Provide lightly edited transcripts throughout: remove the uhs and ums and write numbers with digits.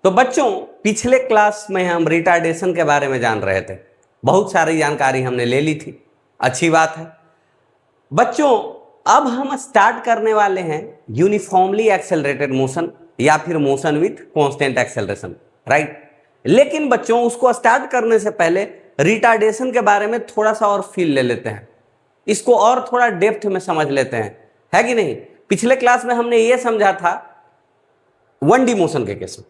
तो बच्चों पिछले क्लास में हम रिटार्डेशन के बारे में जान रहे थे, बहुत सारी जानकारी हमने ले ली थी, अच्छी बात है। बच्चों अब हम स्टार्ट करने वाले हैं यूनिफॉर्मली एक्सेलरेटेड मोशन या फिर motion with constant acceleration, right. लेकिन बच्चों उसको स्टार्ट करने से पहले रिटार्डेशन के बारे में थोड़ा सा और फील ले लेते हैं, इसको और थोड़ा डेप्थ में समझ लेते हैं, है कि नहीं। पिछले क्लास में हमने ये समझा था 1D मोशन के केस में,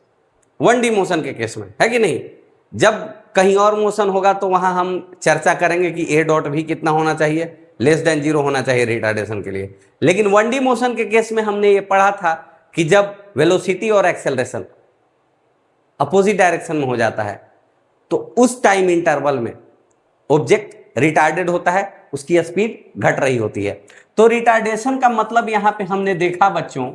1D मोशन के केस में, है कि नहीं। जब कहीं और मोशन होगा तो वहां हम चर्चा करेंगे कि ए डॉट भी कितना होना चाहिए, लेस देन 0 होना चाहिए रिटार्डेशन के लिए। लेकिन 1D मोशन के केस में हमने ये पढ़ा था कि जब वेलोसिटी और एक्सेलरेशन अपोजिट डायरेक्शन में हो जाता है तो उस टाइम इंटरवल में ऑब्जेक्ट रिटार्डेड होता है, उसकी स्पीड घट रही होती है। तो रिटार्डेशन का मतलब यहां पे हमने देखा बच्चों,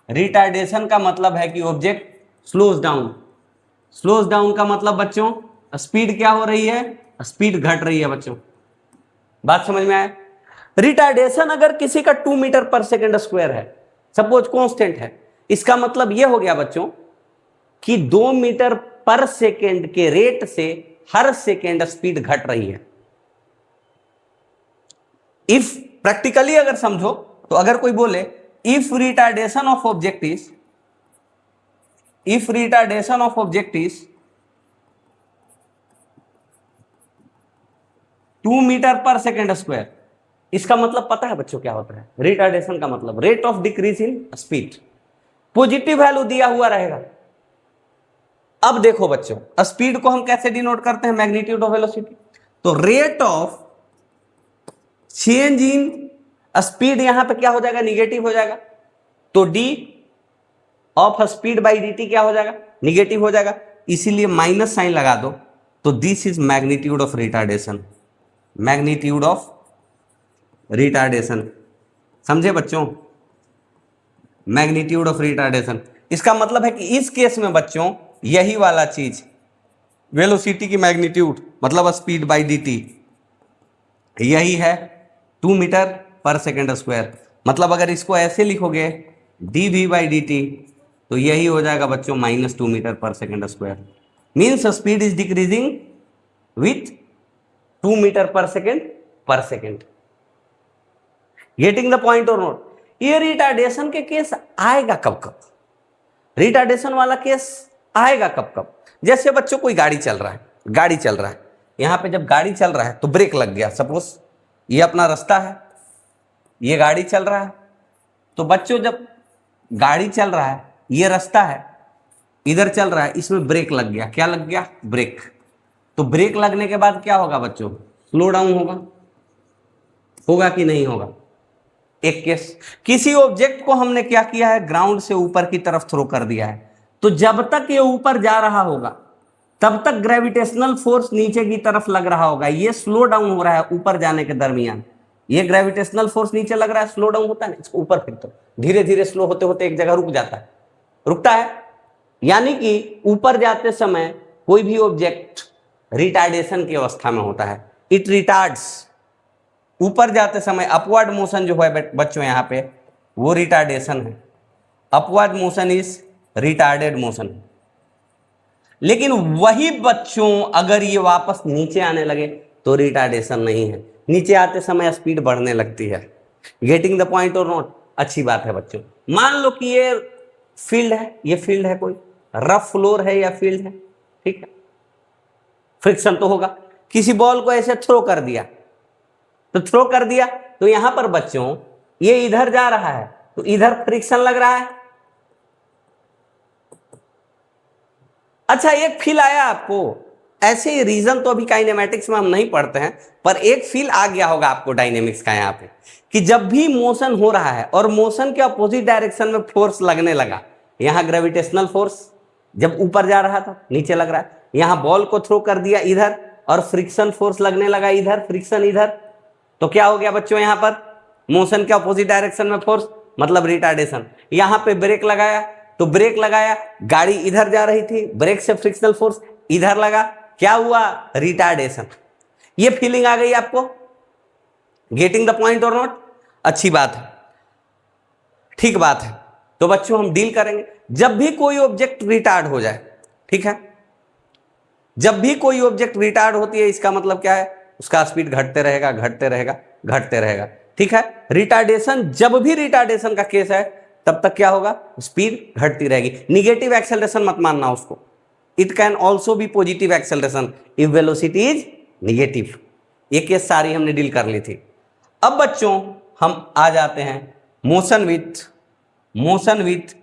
रिटार्डेशन का मतलब है कि object slows down. Slows down का मतलब बच्चों स्पीड क्या हो रही है, स्पीड घट रही है। बच्चों बात समझ में आए। रिटार्डेशन अगर किसी का 2 मीटर पर सेकेंड स्क्वायर है, सपोज कांस्टेंट है, इसका मतलब यह हो गया बच्चों कि 2 मीटर पर सेकेंड के रेट से हर सेकेंड स्पीड घट रही है। इफ प्रैक्टिकली अगर समझो तो अगर कोई बोले if retardation of object is 2 metre पर सेकेंड स्क्वायर, इसका मतलब पता है बच्चों क्या होता है। रिटार्डेशन का मतलब rate of decrease in speed, positive value दिया हुआ रहेगा। अब देखो बच्चों स्पीड को हम कैसे डिनोट करते हैं, मैग्नीट्यूड ऑफ वेलोसिटी। तो rate of change in speed यहां पे क्या हो जाएगा, निगेटिव हो जाएगा। तो D of speed by dt क्या हो जाएगा, निगेटिव हो जाएगा, इसीलिए माइनस साइन लगा दो। तो this is magnitude of retardation, magnitude of retardation, समझे बच्चों, मैग्नीट्यूड ऑफ रिटार्डेशन। इसका मतलब है कि इस केस में बच्चों यही वाला चीज वेलोसिटी की मैग्नीट्यूड मतलब स्पीड बाई dt यही है 2 मीटर पर सेकेंड स्क्वायर। मतलब अगर इसको ऐसे लिखोगे dv बाई dt तो यही हो जाएगा बच्चों -2 मीटर पर second square. Means speed is decreasing with 2 metre पर सेकेंड। गेटिंग द पॉइंट और नोट। ये रिटार्डेशन के केस आएगा कब कब, रिटार्डेशन वाला केस आएगा कब कब। जैसे बच्चों कोई गाड़ी चल रहा है, यहां पे जब गाड़ी चल रहा है तो ब्रेक लग गया, सपोज ये अपना रास्ता है, ये गाड़ी चल रहा है। तो बच्चों जब गाड़ी चल रहा है, ये रास्ता है, इधर चल रहा है, इसमें ब्रेक लग गया, क्या लग गया, ब्रेक। तो ब्रेक लगने के बाद क्या होगा बच्चों, स्लो डाउन होगा कि नहीं होगा। एक केस, किसी ऑब्जेक्ट को हमने क्या किया है, ग्राउंड से ऊपर की तरफ थ्रो कर दिया है, तो जब तक ये ऊपर जा रहा होगा तब तक ग्रेविटेशनल फोर्स नीचे की तरफ लग रहा होगा। ये स्लो डाउन हो रहा है ऊपर जाने के दरमियान, ये ग्रेविटेशनल फोर्स नीचे लग रहा है, स्लो डाउन होता है, इसको ऊपर फिर तो धीरे धीरे स्लो होते होते एक जगह रुक जाता है, रुकता है। यानी कि ऊपर जाते समय कोई भी ऑब्जेक्ट रिटार्डेशन की अवस्था में होता है, इट रिटार्ड्स। ऊपर जाते समय अपवर्ड मोशन जो है बच्चों यहां पे वो रिटार्डेशन है, upward motion is retarded motion. लेकिन वही बच्चों अगर ये वापस नीचे आने लगे तो रिटार्डेशन नहीं है, नीचे आते समय स्पीड बढ़ने लगती है। गेटिंग द पॉइंट और नॉट, अच्छी बात है बच्चों। मान लो कि ये फील्ड है, ये फील्ड है, कोई रफ फ्लोर है या फील्ड है, ठीक है, फ्रिक्शन तो होगा। किसी बॉल को ऐसे थ्रो कर दिया, तो यहां पर बच्चों ये इधर जा रहा है तो इधर फ्रिक्शन लग रहा है। अच्छा एक फील आया आपको, ऐसे रीजन तो अभी काइनेमेटिक्स में हम नहीं पढ़ते हैं, पर एक फील आ गया होगा आपको डायनेमिक्स का यहाँ पे, कि जब भी मोशन हो रहा है और मोशन के अपोजिट डायरेक्शन में फोर्स लगने लगा, यहां ग्रेविटेशनल फोर्स जब ऊपर जा रहा था नीचे लग रहा है, यहां बॉल को थ्रो कर दिया इधर और फ्रिक्शन फोर्स लगने लगा इधर, फ्रिक्शन इधर, तो क्या हो गया बच्चों, यहां पर मोशन के अपोजिट डायरेक्शन में फोर्स मतलब रिटार्डेशन। यहां पे ब्रेक लगाया तो ब्रेक लगाया, गाड़ी इधर जा रही थी, ब्रेक से फ्रिक्शनल फोर्स इधर लगा, क्या हुआ, रिटार्डेशन। ये फीलिंग आ गई आपको, गेटिंग द पॉइंट और नॉट, अच्छी बात है, ठीक बात है। तो बच्चों हम डील करेंगे जब भी कोई ऑब्जेक्ट रिटार्ड हो जाए, ठीक है, जब भी कोई ऑब्जेक्ट रिटार्ड होती है इसका मतलब क्या है, उसका स्पीड घटते रहेगा घटते रहेगा घटते रहेगा, ठीक है। रिटार्डेशन, जब भी रिटार्डेशन का केस है तब तक क्या होगा, स्पीड घटती रहेगी। निगेटिव एक्सेलरेशन मत मानना उसको, it can also be positive acceleration if velocity is negative. ये केस सारी हमने डील कर ली थी। अब बच्चों हम आ जाते हैं मोशन विथ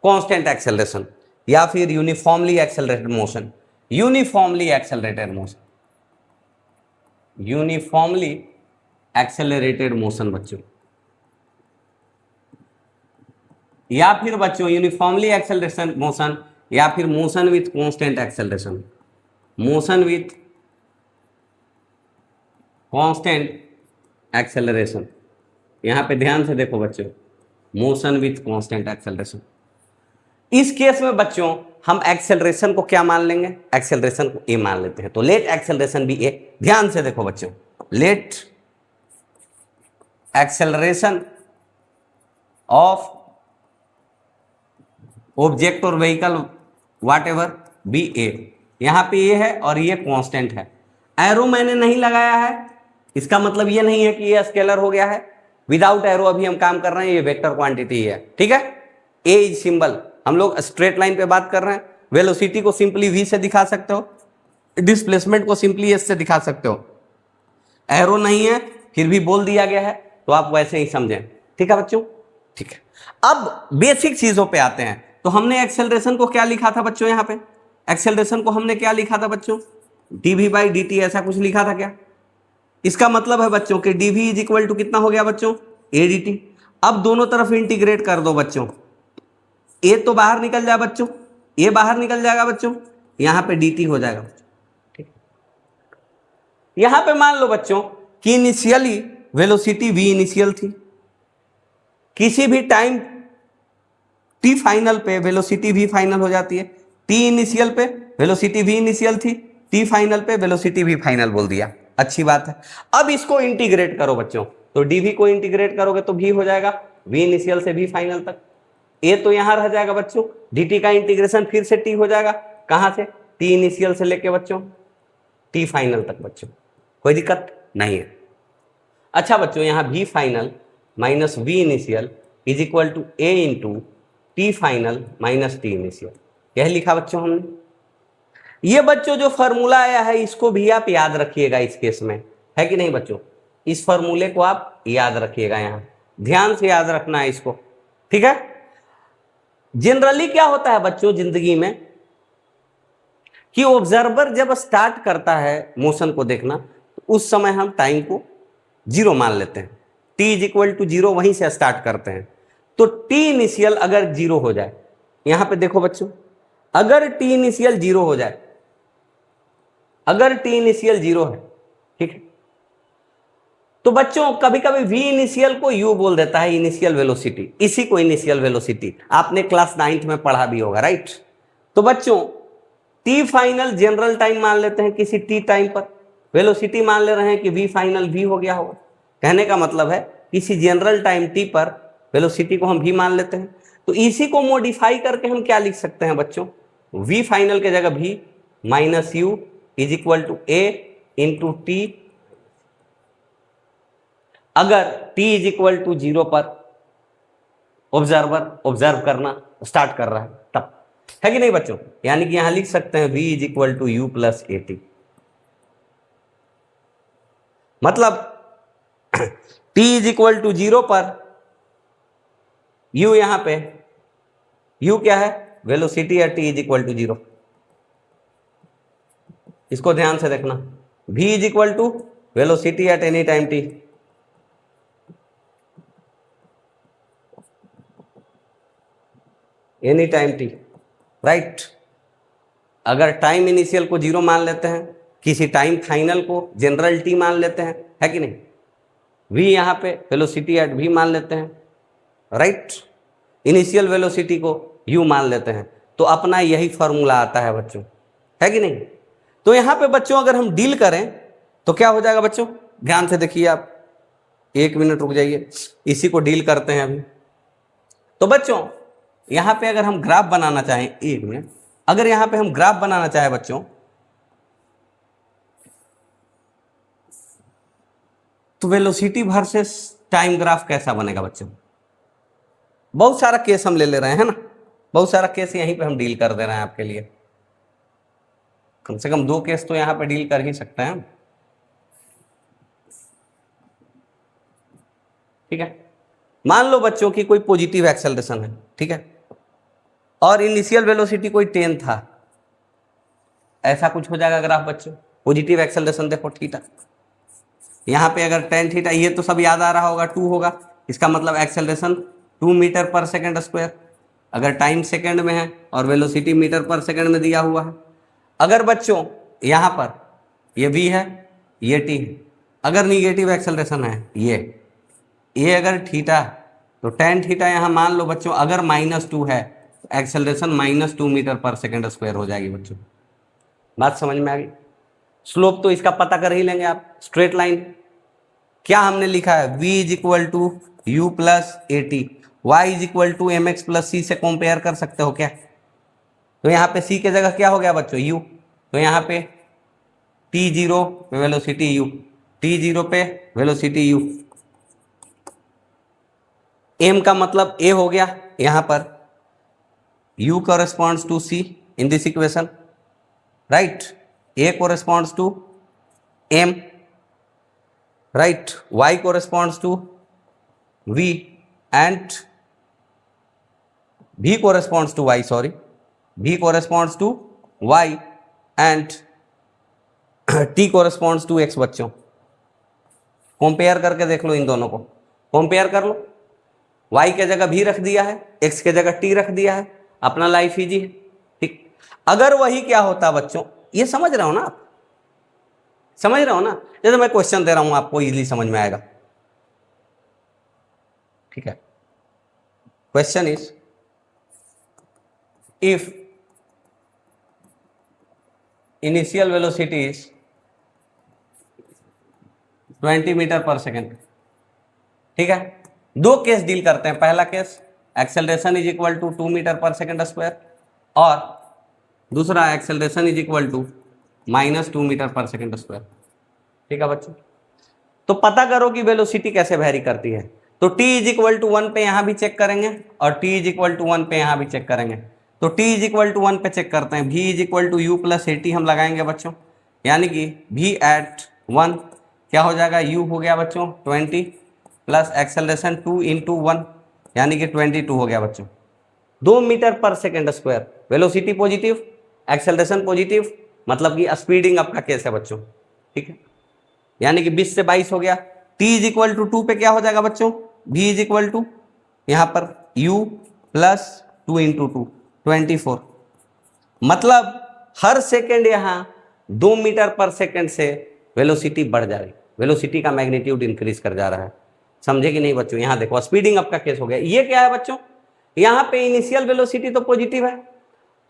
कांस्टेंट एक्सेलरेशन या फिर uniformly accelerated motion. Uniformly accelerated motion बच्चों, या फिर बच्चों यूनिफॉर्मली एक्सेलरेशन मोशन या फिर motion with constant acceleration. Motion with constant acceleration, यहां पे ध्यान से देखो बच्चों, मोशन विथ कांस्टेंट एक्सेलरेशन। इस केस में बच्चों हम एक्सेलरेशन को क्या मान लेंगे, एक्सेलरेशन को ए मान लेते हैं। तो लेट एक्सेलरेशन भी ए, ध्यान से देखो बच्चों, लेट एक्सेलरेशन ऑफ ऑब्जेक्ट और व्हीकल व्हाट एवर बी ए, यहां पे ये है और ये कांस्टेंट है। एरो मैंने नहीं लगाया है, इसका मतलब ये नहीं है कि ये स्केलर हो गया है। विदाउट एरो अभी हम काम कर रहे हैं, ये वेक्टर क्वांटिटी है, ठीक है। ए इज सिंबल, हम लोग स्ट्रेट लाइन पे बात कर रहे हैं। वेलोसिटी को सिंपली वी से दिखा सकते हो, डिस्प्लेसमेंट को सिंपली एस से दिखा सकते हो। एरो नहीं है फिर भी बोल दिया गया है तो आप वैसे ही समझें, ठीक है बच्चों, ठीक है। अब बेसिक चीजों पे आते हैं। तो हमने एक्सेलरेशन को क्या लिखा था बच्चों, यहां पे एक्सेलरेशन को हमने क्या लिखा था बच्चों, dv बाई dt, ऐसा कुछ लिखा था क्या। इसका मतलब है बच्चों कि dv इज इक्वल टू कितना हो गया बच्चों, a dt। अब दोनों तरफ इंटीग्रेट कर दो बच्चों, a तो बाहर निकल जाए बच्चों, a बाहर निकल जाएगा बच्चों, यहां पे dt हो जाएगा बच्चों, ठीक। यहां पे मान लो बच्चों कि इनिशियली वेलोसिटी v इनिशियल थी, किसी भी टाइम t फाइनल पे वेलोसिटी v फाइनल हो जाती है। t इनिशियल पे वेलोसिटी v इनिशियल थी, t फाइनल पे वेलोसिटी v फाइनल बोल दिया, अच्छी बात है। अब इसको इंटीग्रेट करो बच्चों, तो dv को इंटीग्रेट करोगे तो v हो जाएगा v इनिशियल से v फाइनल तक। a तो यहां रह जाएगा बच्चों, dt का इंटीग्रेशन फिर से t हो जाएगा, कहां से, t इनिशियल से लेके बच्चों t फाइनल तक बच्चों, कोई दिक्कत नहीं है। अच्छा बच्चों यहां v final minus v initial is equal to a into t final minus t initial, यह लिखा बच्चों हमने। ये बच्चों जो फॉर्मूला आया है इसको भी आप याद रखिएगा इस केस में, है कि नहीं बच्चों, इस फॉर्मूले को आप याद रखिएगा, यहां ध्यान से याद रखना है इसको, ठीक है। जनरली क्या होता है बच्चों जिंदगी में कि ऑब्जर्वर जब स्टार्ट करता है मोशन को देखना तो उस समय हम टाइम को जीरो मान लेते हैं, t is equal to zero वहीं से स्टार्ट करते हैं। तो टी इनिशियल अगर जीरो हो जाए, यहां पे देखो बच्चों, अगर टी इनिशियल जीरो हो जाए, अगर टी इनिशियल जीरो है, ठीक है, तो बच्चों कभी कभी वी इनिशियल को यू बोल देता है इनिशियल वेलोसिटी, इसी को इनिशियल वेलोसिटी आपने क्लास 9th में पढ़ा भी होगा, राइट। तो बच्चों टी फाइनल जनरल टाइम मान लेते हैं किसी टी टाइम पर, वेलोसिटी मान ले रहे हैं कि वी फाइनल वी हो गया होगा। कहने का मतलब है किसी जनरल टाइम टी पर वेलोसिटी को हम v मान लेते हैं। तो इसी को मॉडिफाई करके हम क्या लिख सकते हैं बच्चों, v फाइनल के जगह v minus u is equal to a into t. अगर t is equal to zero पर ऑब्जर्वर ऑब्जर्व करना स्टार्ट कर रहा है तब, है कि नहीं बच्चों, यानी कि यहां लिख सकते हैं v is equal to u plus a t. मतलब t is equal to zero पर u यहां पे u क्या है, वेलोसिटी है, t is equal to zero, इसको ध्यान से देखना, v is equal to velocity at any time t, any time t, right. अगर टाइम इनिशियल को जीरो मान लेते हैं, किसी टाइम फाइनल को जनरल t मान लेते हैं, है कि नहीं, v यहां पे वेलोसिटी एट v मान लेते हैं, राइट, इनिशियल वेलोसिटी को u मान लेते हैं, तो अपना यही फॉर्मूला आता है बच्चों, है कि नहीं। तो यहां पे बच्चों अगर हम डील करें तो क्या हो जाएगा बच्चों, ध्यान से देखिए आप, एक मिनट रुक जाइए, इसी को डील करते हैं अभी। तो बच्चों यहां पे अगर हम ग्राफ बनाना चाहें, एक मिनट, अगर यहां पे हम ग्राफ बनाना चाहें बच्चों, तो वेलोसिटी वर्सेस टाइम ग्राफ कैसा बनेगा बच्चों? बहुत सारा केस हम ले रहे हैं, है ना, बहुत सारा केस यहीं पे हम डील कर दे रहे हैं आपके लिए। कम से कम 2 केस तो यहां पे डील कर ही सकते हैं, ठीक है। मान लो बच्चों की कोई पॉजिटिव एक्सेलरेशन है, ठीक है, और इनिशियल वेलोसिटी कोई 10 था, ऐसा कुछ हो जाएगा ग्राफ बच्चों। पॉजिटिव एक्सेलरेशन देखो थीटा, यहां पे अगर 10 थीटा, ये तो सब याद आ रहा होगा, 2 होगा, इसका मतलब एक्सेलरेशन 2 मीटर पर सेकेंड स्क्वायर, अगर टाइम सेकेंड में है और वेलोसिटी मीटर पर सेकेंड में दिया हुआ है। अगर बच्चों यहां पर ये v है, ये t है, अगर निगेटिव एक्सेलरेशन है ये अगर थीटा, तो tan थीटा यहां मान लो बच्चों अगर -2 है, तो एक्सेलरेशन -2 मीटर पर सेकेंड स्क्वायर हो जाएगी बच्चों। बात समझ में आ गई? स्लोप तो इसका पता कर ही लेंगे आप, स्ट्रेट लाइन क्या हमने लिखा है, v is equal to u plus a t, y is equal to m x plus c से कंपेयर कर सकते हो क्या? तो यहाँ पे c के जगह क्या हो गया बच्चों, u, तो यहाँ पे t0 पे वेलोसिटी u, t0 पे वेलोसिटी u, m का मतलब a हो गया, यहाँ पर u corresponds to c in this equation, right, a corresponds to m, right, y corresponds to v and v corresponds to y, sorry, v corresponds to y and t corresponds to x। बच्चों compare करके देख लो, इन दोनों को compare कर लो, y के जगह v रख दिया है, x के जगह t रख दिया है, अपना लाइफ इजी है, ठीक। अगर वही क्या होता बच्चों, ये समझ रहे हो ना आप, समझ रहे हो ना, जैसे मैं क्वेश्चन दे रहा हूं आपको, इजीली समझ में आएगा, ठीक है। Question is if initial velocity is 20 metre पर सेकेंड, ठीक है। 2 केस डील करते हैं, पहला case acceleration is equal to 2 metre पर सेकेंड स्क्वायर, और दूसरा acceleration is equal to -2 metre पर सेकेंड स्क्वायर, ठीक है बच्चों। तो पता करो कि वेलोसिटी कैसे वेरी करती है, तो t इज इक्वल टू 1 पे यहां भी चेक करेंगे और t इज इक्वल टू 1 पे यहां भी चेक करेंगे। तो t इज इक्वल टू 1 पे चेक करते हैं, v is equal to u plus a t हम लगाएंगे बच्चों, यानी कि v एट 1 क्या हो जाएगा, u हो गया बच्चों 20 प्लस एक्सेलरेशन 2 इंटू 1 यानी कि 22 हो गया बच्चों। 2 मीटर पर second square, velocity positive, acceleration positive, मतलब कि स्पीडिंग अप का केस है बच्चों, ठीक है, यानी कि 20 से 22 हो गया। t इज इक्वल टू 2 पे क्या हो जाएगा बच्चों, v इज इक्वल टू यहां पर u प्लस 2 इंटू 2 24, मतलब हर सेकेंड यहां 2 मीटर पर सेकेंड से वेलोसिटी बढ़ जा रही, वेलोसिटी का मैग्नीट्यूड इंक्रीज कर जा रहा है, समझे कि नहीं बच्चों। यहां देखो स्पीडिंग अप का केस हो गया। ये क्या है बच्चों, यहां पे इनिशियल वेलोसिटी तो पॉजिटिव है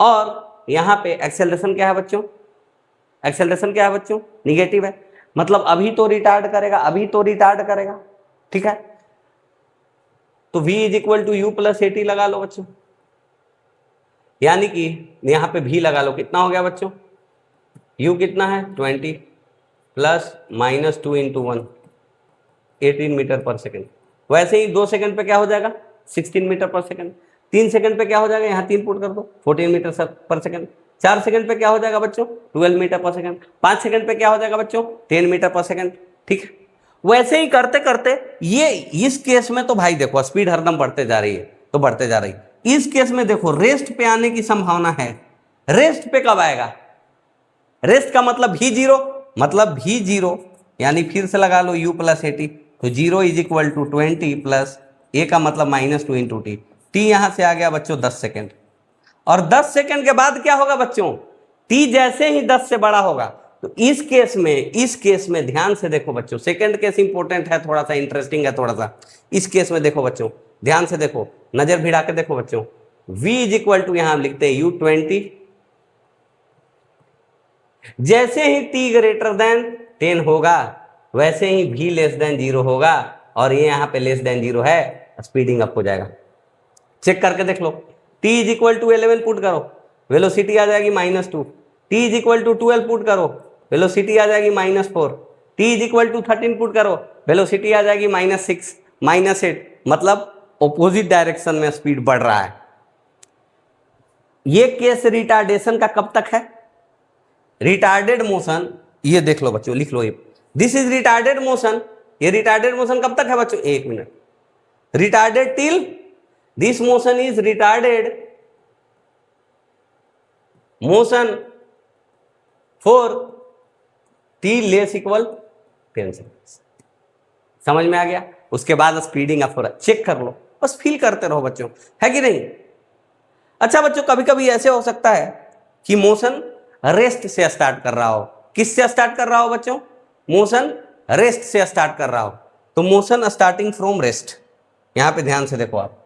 और यहां पे एक्सेलरेशन क्या है बच्चों, एक्सेलरेशन क्या है बच्चों, निगेटिव है, मतलब अभी तो रिटार्ड करेगा, अभी तो रिटार्ड करेगा, ठीक है। तो v is equal to u plus a t लगा लो बच्चों, यानी कि यहां पे v लगा लो, कितना हो गया बच्चों, u कितना है 20 प्लस -2 इंटू 1 18 मीटर पर सेकेंड। वैसे ही 2 सेकंड पे क्या हो जाएगा 16 मीटर पर सेकेंड, 3 सेकंड पे क्या हो जाएगा, यहाँ 3 पुट कर दो 14 मीटर पर सेकेंड, 4 सेकंड पे क्या हो जाएगा बच्चों 12 मीटर पर सेकेंड, 5 सेकंड पे क्या हो जाएगा बच्चों 10 मीटर पर सेकेंड, ठीक है। वैसे ही करते करते ये इस केस में तो भाई देखो स्पीड हरदम बढ़ते जा रही है, तो बढ़ते जा रही है। इस केस में देखो रेस्ट पे आने की संभावना है, रेस्ट पे कब आएगा, रेस्ट का मतलब v0, मतलब v0 यानी फिर से लगा लो u प्लस ए टी, तो 0 is equal to 20 plus a का मतलब -2 इंटू टी, टी यहां से आ गया बच्चों 10 सेकेंड, और 10 सेकेंड के बाद क्या होगा बच्चों, t जैसे ही 10 से बड़ा होगा, तो इस केस में ध्यान से देखो बच्चों, सेकंड केस इंपॉर्टेंट है, थोड़ा सा इंटरेस्टिंग है थोड़ा सा। इस केस में देखो बच्चों, ध्यान से देखो, नजर भिड़ा के देखो बच्चों, v इज इक्वल टू यहां लिखते हैं u20, जैसे ही t ग्रेटर देन 10 होगा वैसे ही v लेस देन 0 होगा, और ये यहां पे लेस देन 0 है, स्पीडिंग अप हो जाएगा। चेक करके देख लो। t is equal to 11 put करो, वेलोसिटी आ जाएगी -2। t is equal to 12 put करो, वेलोसिटी आ जाएगी -4। t is equal to 13 put करो, वेलोसिटी आ जाएगी -6, -8, मतलब ऑपोजिट डायरेक्शन में स्पीड बढ़ रहा है। ये केस रिटार्डेशन का कब तक है? रिटार्डेड मोशन, ये देख लो बच्चों, लिख लो ये, दिस इज रिटार्डेड मोशन। ये रिटार्डेड मोशन कब तक है बच्चों? 1 minute. Retarded till this motion is retarded motion for t less equal 10 seconds. समझ में आ गया? उसके बाद स्पीडिंग अप हो रहा है, चेक कर लो, बस फील करते रहो बच्चों, है कि नहीं? अच्छा बच्चों, कभी कभी ऐसे हो सकता है कि मोशन रेस्ट से स्टार्ट कर रहा हो। किससे स्टार्ट कर रहा हो बच्चों? मोशन रेस्ट से स्टार्ट कर रहा हो। तो मोशन स्टार्टिंग फ्रॉम रेस्ट, यहां पे ध्यान से देखो आप,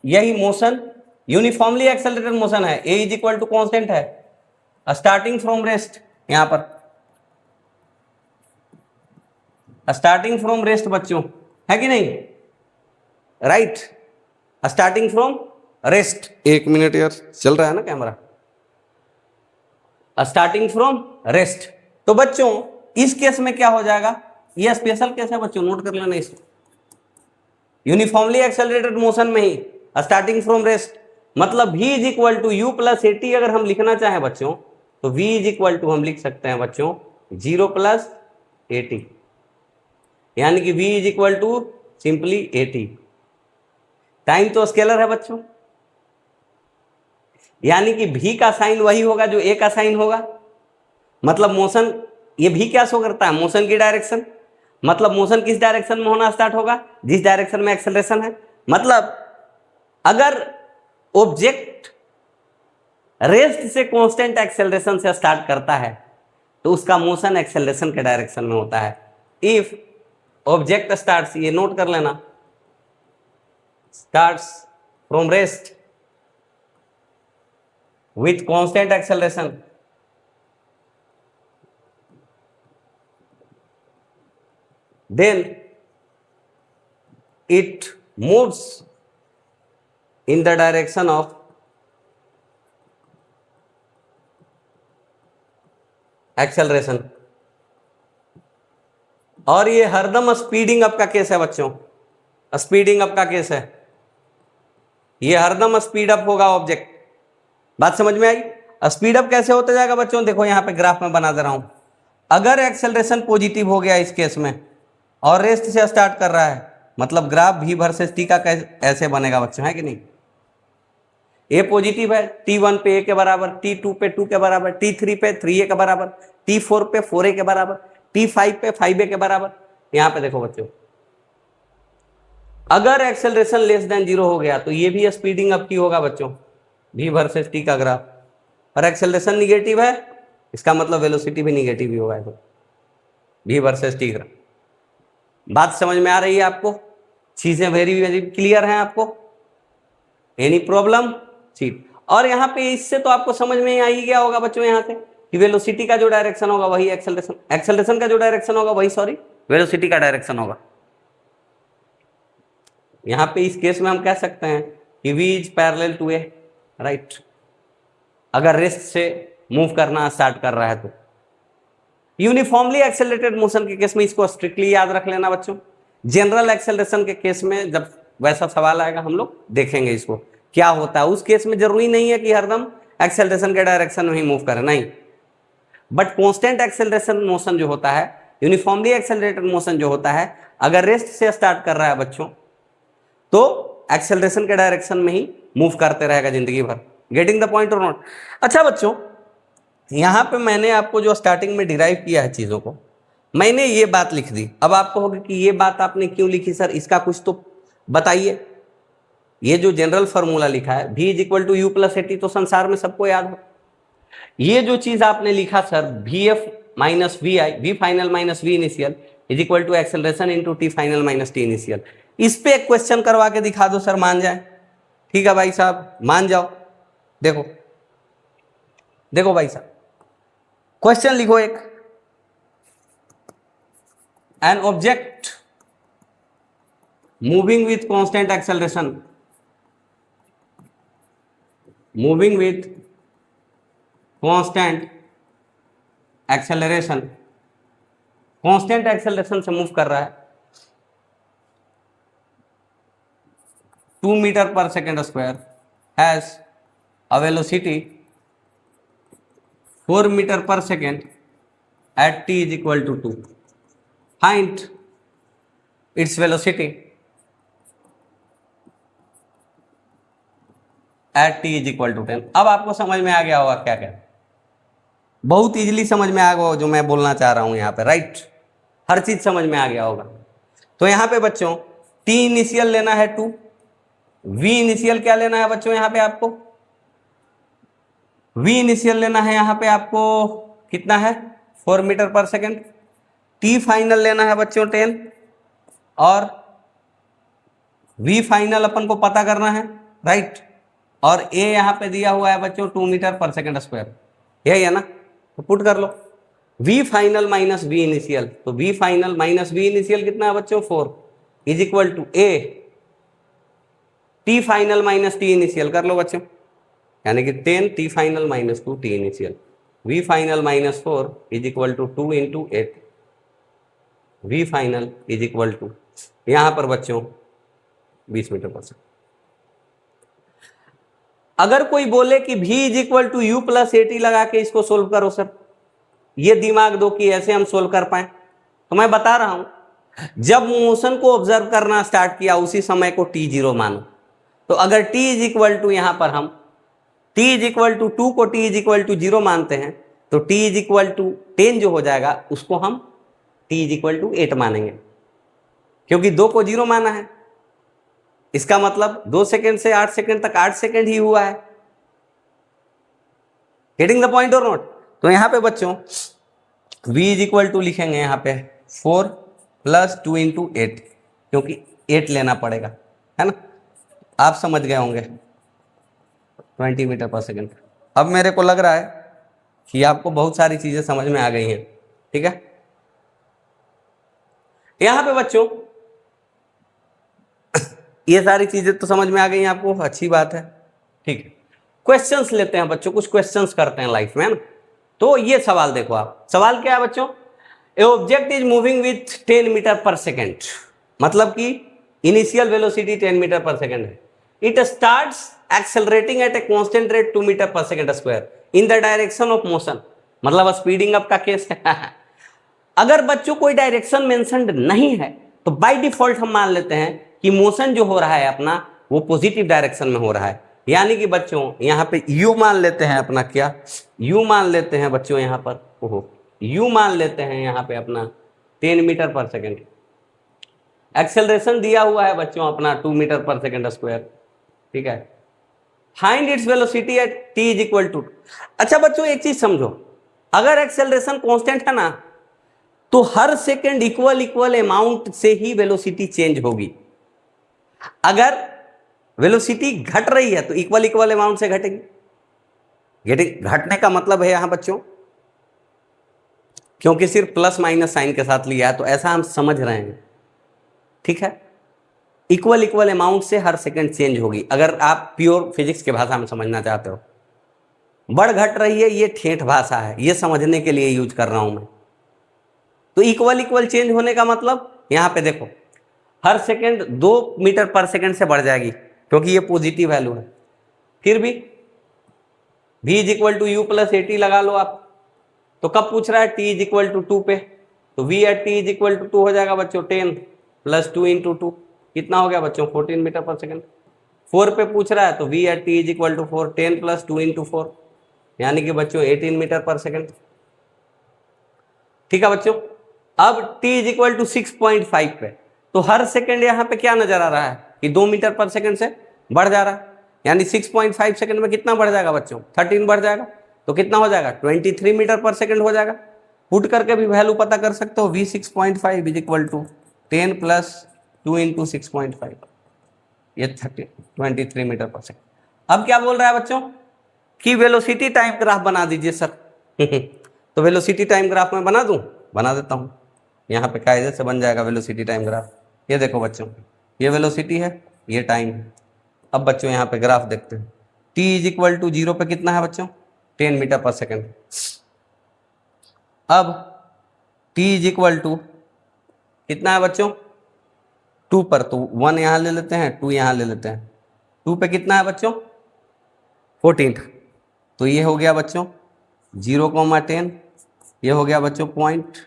यही मोशन यूनिफॉर्मली एक्सेलरेटेड मोशन है, ए इज इक्वल टू कॉन्स्टेंट है, स्टार्टिंग फ्रॉम रेस्ट, यहां पर स्टार्टिंग फ्रॉम रेस्ट बच्चों, है कि नहीं? Right, starting from rest. 1 minute यार, चल रहा है ना कैमरा। Starting from rest. तो बच्चों इस केस में क्या हो जाएगा? ये स्पेशल केस है बच्चों, नोट कर लेना इसको। यूनिफॉर्मली एक्सेलरेटेड मोशन में ही स्टार्टिंग फ्रॉम रेस्ट, मतलब v is equal to u plus a t अगर हम लिखना चाहें बच्चों, तो v इज इक्वल टू हम लिख सकते हैं बच्चों 0 प्लस एटी, यानी कि v is equal to simply 80। Time तो स्केलर है बच्चों, यानी कि v का साइन वही होगा जो a का साइन होगा। मतलब मोशन, ये v क्या शो करता है? मोशन की डायरेक्शन। मतलब मोशन किस डायरेक्शन में होना स्टार्ट होगा? जिस डायरेक्शन में एक्सेलरेशन है। मतलब अगर ऑब्जेक्ट रेस्ट से कांस्टेंट एक्सेलरेशन से स्टार्ट करता है तो उसका मोशन एक्सेलरेशन के डायरेक्शन में होता है। इफ ऑब्जेक्ट स्टार्ट्स, ये नोट कर लेना, starts from rest with constant acceleration, then it moves in the direction of acceleration। और ये हरदम स्पीडिंग अप का केस है बच्चों, स्पीडिंग अप का केस है, ये हरदम स्पीड अप होगा ऑब्जेक्ट। बात समझ में आई? स्पीड अप कैसे होता जाएगा बच्चों? देखो यहां पे ग्राफ में बना दे रहा हूं। अगर एक्सेलरेशन पॉजिटिव हो गया इस केस में और रेस्ट से स्टार्ट कर रहा है, मतलब ग्राफ v वर्सेस t का ऐसे बनेगा बच्चों, है कि नहीं? a पॉजिटिव है, t1 पे a के बराबर, t2 पे 2 के बराबर, t3 पे 3a के बराबर, t4 पे 4a के बराबर, t5 पे 5a के बराबर। यहां पे देखो बच्चों, अगर एक्सेलरेशन लेस देन 0 हो गया तो ये भी स्पीडिंग अप की होगा बच्चों, v वर्सेस t का ग्राफ। और एक्सेलरेशन निगेटिव है, इसका मतलब वेलोसिटी भी निगेटिव ही होगा, तो v वर्सेस t ग्राफ। बात समझ में आ रही है आपको? चीजें वेरी वेरी क्लियर हैं आपको? Any problem? ठीक। और यहाँ पे इससे तो आपको समझ में आ ही गया होगा बच्चों यहाँ से कि वेलोसिटी का जो डायरेक्शन होगा वही एक्सेलरेशन, एक्सेलरेशन का जो डायरेक्शन होगा वही वेलोसिटी का डायरेक्शन होगा। यहाँ पे इस केस में हम कह सकते हैं कि v is parallel to a, right, अगर रेस्ट से मूव करना स्टार्ट कर रहा है तो। यूनिफॉर्मली एक्सेलरेटेड मोशन के केस में इसको स्ट्रिक्टली याद रख लेना बच्चों। जनरल एक्सेलरेशन के केस में जब वैसा सवाल आएगा हम लोग देखेंगे इसको क्या होता है। उस केस में जरूरी नहीं है कि हरदम एक्सेलरेशन के डायरेक्शन में ही मूव करे, नहीं, बट कांस्टेंट एक्सेलरेशन मोशन जो होता है, यूनिफॉर्मली एक्सेलरेटेड मोशन जो होता है, अगर रेस्ट से स्टार्ट कर रहा है बच्चों तो एक्सेलरेशन के डायरेक्शन में ही मूव करते रहेगा जिंदगी भर। गेटिंग द पॉइंट और नॉट? अच्छा बच्चों, यहां पे मैंने आपको जो स्टार्टिंग में डिराइव किया है चीजों को, मैंने ये बात लिख दी। अब आपको होगा कि ये बात आपने क्यों लिखी सर, इसका कुछ तो बताइए। ये जो जनरल फॉर्मूला लिखा है v is equal to u plus a t, तो संसार में सबको याद हो। ये जो चीज आपने लिखा sir v f minus v i, v final minus v initial is equal to acceleration into t final minus t initial, इस पे एक क्वेश्चन करवा के दिखा दो सर, मान जाए। ठीक है भाई साहब, मान जाओ। देखो देखो भाई साहब, क्वेश्चन लिखो एक, an object moving with constant acceleration, moving with constant acceleration, constant acceleration से मूव कर रहा है 2 मीटर पर second square, has a velocity 4 metre पर second at t is equal to 2. Find its velocity at t is equal to 10. अब आपको समझ में आ गया होगा क्या क्या, बहुत इजीली समझ में आ गया जो मैं बोलना चाह रहा हूं यहाँ पे, राइट। हर चीज समझ में आ गया होगा। तो यहाँ पे बच्चों t इनिशियल लेना है 2, v इनिशियल क्या लेना है बच्चों, यहाँ पे आपको v इनिशियल लेना है, यहाँ पे आपको कितना है 4 मीटर पर सेकेंड, टी फाइनल लेना है बच्चों 10, और वी फाइनल अपन को पता करना है, राइट। और ए यहां पे दिया हुआ है बच्चों 2 मीटर पर सेकेंड स्क्वायर, यही है ना, तो पुट कर लो v final minus v initial, तो v final minus v initial कितना है बच्चों 4 is equal to a t final minus t initial, कर लो बच्चों, यानी कि 10 t final minus 2 t initial, v final minus 4 is equal to 2 into 8, v final is equal to यहां पर बच्चों 20 मीटर पर सेकेंड। अगर कोई बोले कि v is equal to u plus a t लगा के इसको सोल्व करो सर, ये दिमाग दो कि ऐसे हम सोल्व कर पाए, तो मैं बता रहा हूं जब मोशन को ऑब्जर्व करना स्टार्ट किया उसी समय को t0 मानो, तो अगर t इज इक्वल टू यहां पर हम t इज इक्वल टू 2 को t इज इक्वल टू 0 मानते हैं, तो t इज इक्वल टू 10 जो हो जाएगा उसको हम t इज इक्वल टू 8 मानेंगे, क्योंकि 2 को 0 माना है, इसका मतलब 2 सेकेंड से 8 सेकेंड तक 8 सेकेंड ही हुआ है। गेटिंग द पॉइंट और नॉट। तो यहां पे बच्चों v इज इक्वल टू लिखेंगे यहां पे 4 प्लस 2 इंटू 8, क्योंकि 8 लेना पड़ेगा, है ना, आप समझ गए होंगे 20 मीटर पर सेकेंड। अब मेरे को लग रहा है कि आपको बहुत सारी चीजें समझ में आ गई हैं, ठीक है। यहां पे बच्चों ये सारी चीजें तो समझ में आ गई हैं आपको, अच्छी बात है, ठीक है। क्वेश्चंस लेते हैं बच्चों, कुछ क्वेश्चंस करते हैं लाइफ में, है ना। तो ये सवाल देखो आप, सवाल क्या है बच्चों, a object is moving with 10 metre पर सेकेंड, मतलब कि इनिशियल वेलोसिटी 10 मीटर पर सेकेंड है, it starts accelerating at a constant rate 2 metre पर second square in the direction of motion, मतलब स्पीडिंग अप का केस है। अगर बच्चों कोई डायरेक्शन मेंशन्ड नहीं है तो बाय डिफॉल्ट हम मान लेते हैं कि मोशन जो हो रहा है अपना वो पॉजिटिव डायरेक्शन में हो रहा है, यानी कि बच्चों यहाँ पे u मान लेते हैं अपना, क्या u मान लेते हैं बच्चों यहाँ पर, ओहो u मान लेते हैं यहाँ पे अपना 10 मीटर पर सेकेंड, एक्सेलरेशन दिया हुआ है बच्चों अपना 2 मीटर पर सेकेंड स्क्वायर, ठीक है। Find its velocity at t is equal to. अच्छा बच्चों एक चीज समझो, अगर एक्सेलरेशन कांस्टेंट है ना तो हर सेकेंड इक्वल अमाउंट से ही वेलोसिटी चेंज होगी। अगर वेलोसिटी घट रही है तो इक्वल अमाउंट से घटेगी। घटने का मतलब है यहां बच्चों, क्योंकि सिर्फ प्लस माइनस साइन के साथ लिया है तो ऐसा हम समझ रहे हैं, ठीक है। इक्वल अमाउंट से हर सेकंड चेंज होगी, अगर आप प्योर फिजिक्स की भाषा में समझना चाहते हो। बढ़ घट रही है ये ठेठ भाषा है, ये समझने के लिए यूज कर रहा हूं मैं। तो इक्वल चेंज होने का मतलब यहां पे देखो हर सेकंड 2 मीटर पर सेकंड से बढ़ जाएगी, क्योंकि ये पॉजिटिव वैल्यू है। फिर भी v is equal to u plus a t लगा लो आप, तो कब पूछ रहा है t इज इक्वल टू 2 पे, तो v at t is equal to 2 हो जाएगा बच्चों 10 प्लस 2 इंटू 2, कितना हो गया बच्चों 14 मीटर पर सेकंड। 4 पे पूछ रहा है तो v at t is equal to 4, 10 plus 2 into 4, यानी कि बच्चों 18 मीटर पर सेकंड, ठीक है बच्चों। अब t इज इक्वल टू 6.5 पे, तो हर सेकंड यहां पे क्या नजर आ रहा है कि 2 मीटर पर सेकंड से बढ़ जा रहा है, यानी 6.5 सेकंड में कितना बढ़ जाएगा बच्चों 13 बढ़ जाएगा, तो कितना हो जाएगा 23 मीटर पर सेकंड हो जाएगा। पुट करके भी वैल्यू पता कर सकते हो, v 6.5 is equal to 10 plus 2 into 6.5, ये 23 मीटर पर सेकंड। अब क्या बोल रहा है बच्चों कि वेलोसिटी टाइम ग्राफ बना दीजिए सर। तो वेलोसिटी टाइम ग्राफ मैं बना देता हूं, यहाँ पे कायदे से बन जाएगा वेलोसिटी टाइम ग्राफ। ये देखो बच्चों ये वेलोसिटी है, ये टाइम है। अब बच्चों यहाँ पे ग्राफ देखते हैं। t इज इक्वल टू 0 पे कितना है बच्चों? 10 मीटर पर सेकेंड। अब t इज इक्वल टू कितना है बच्चों? 2 पर, तो 1 यहाँ ले लेते हैं, 2 यहाँ ले लेते हैं। 2 पे कितना है बच्चों? 14। तो ये हो गया बच्चों 0,10। ये हो गया बच्चों पॉइंट,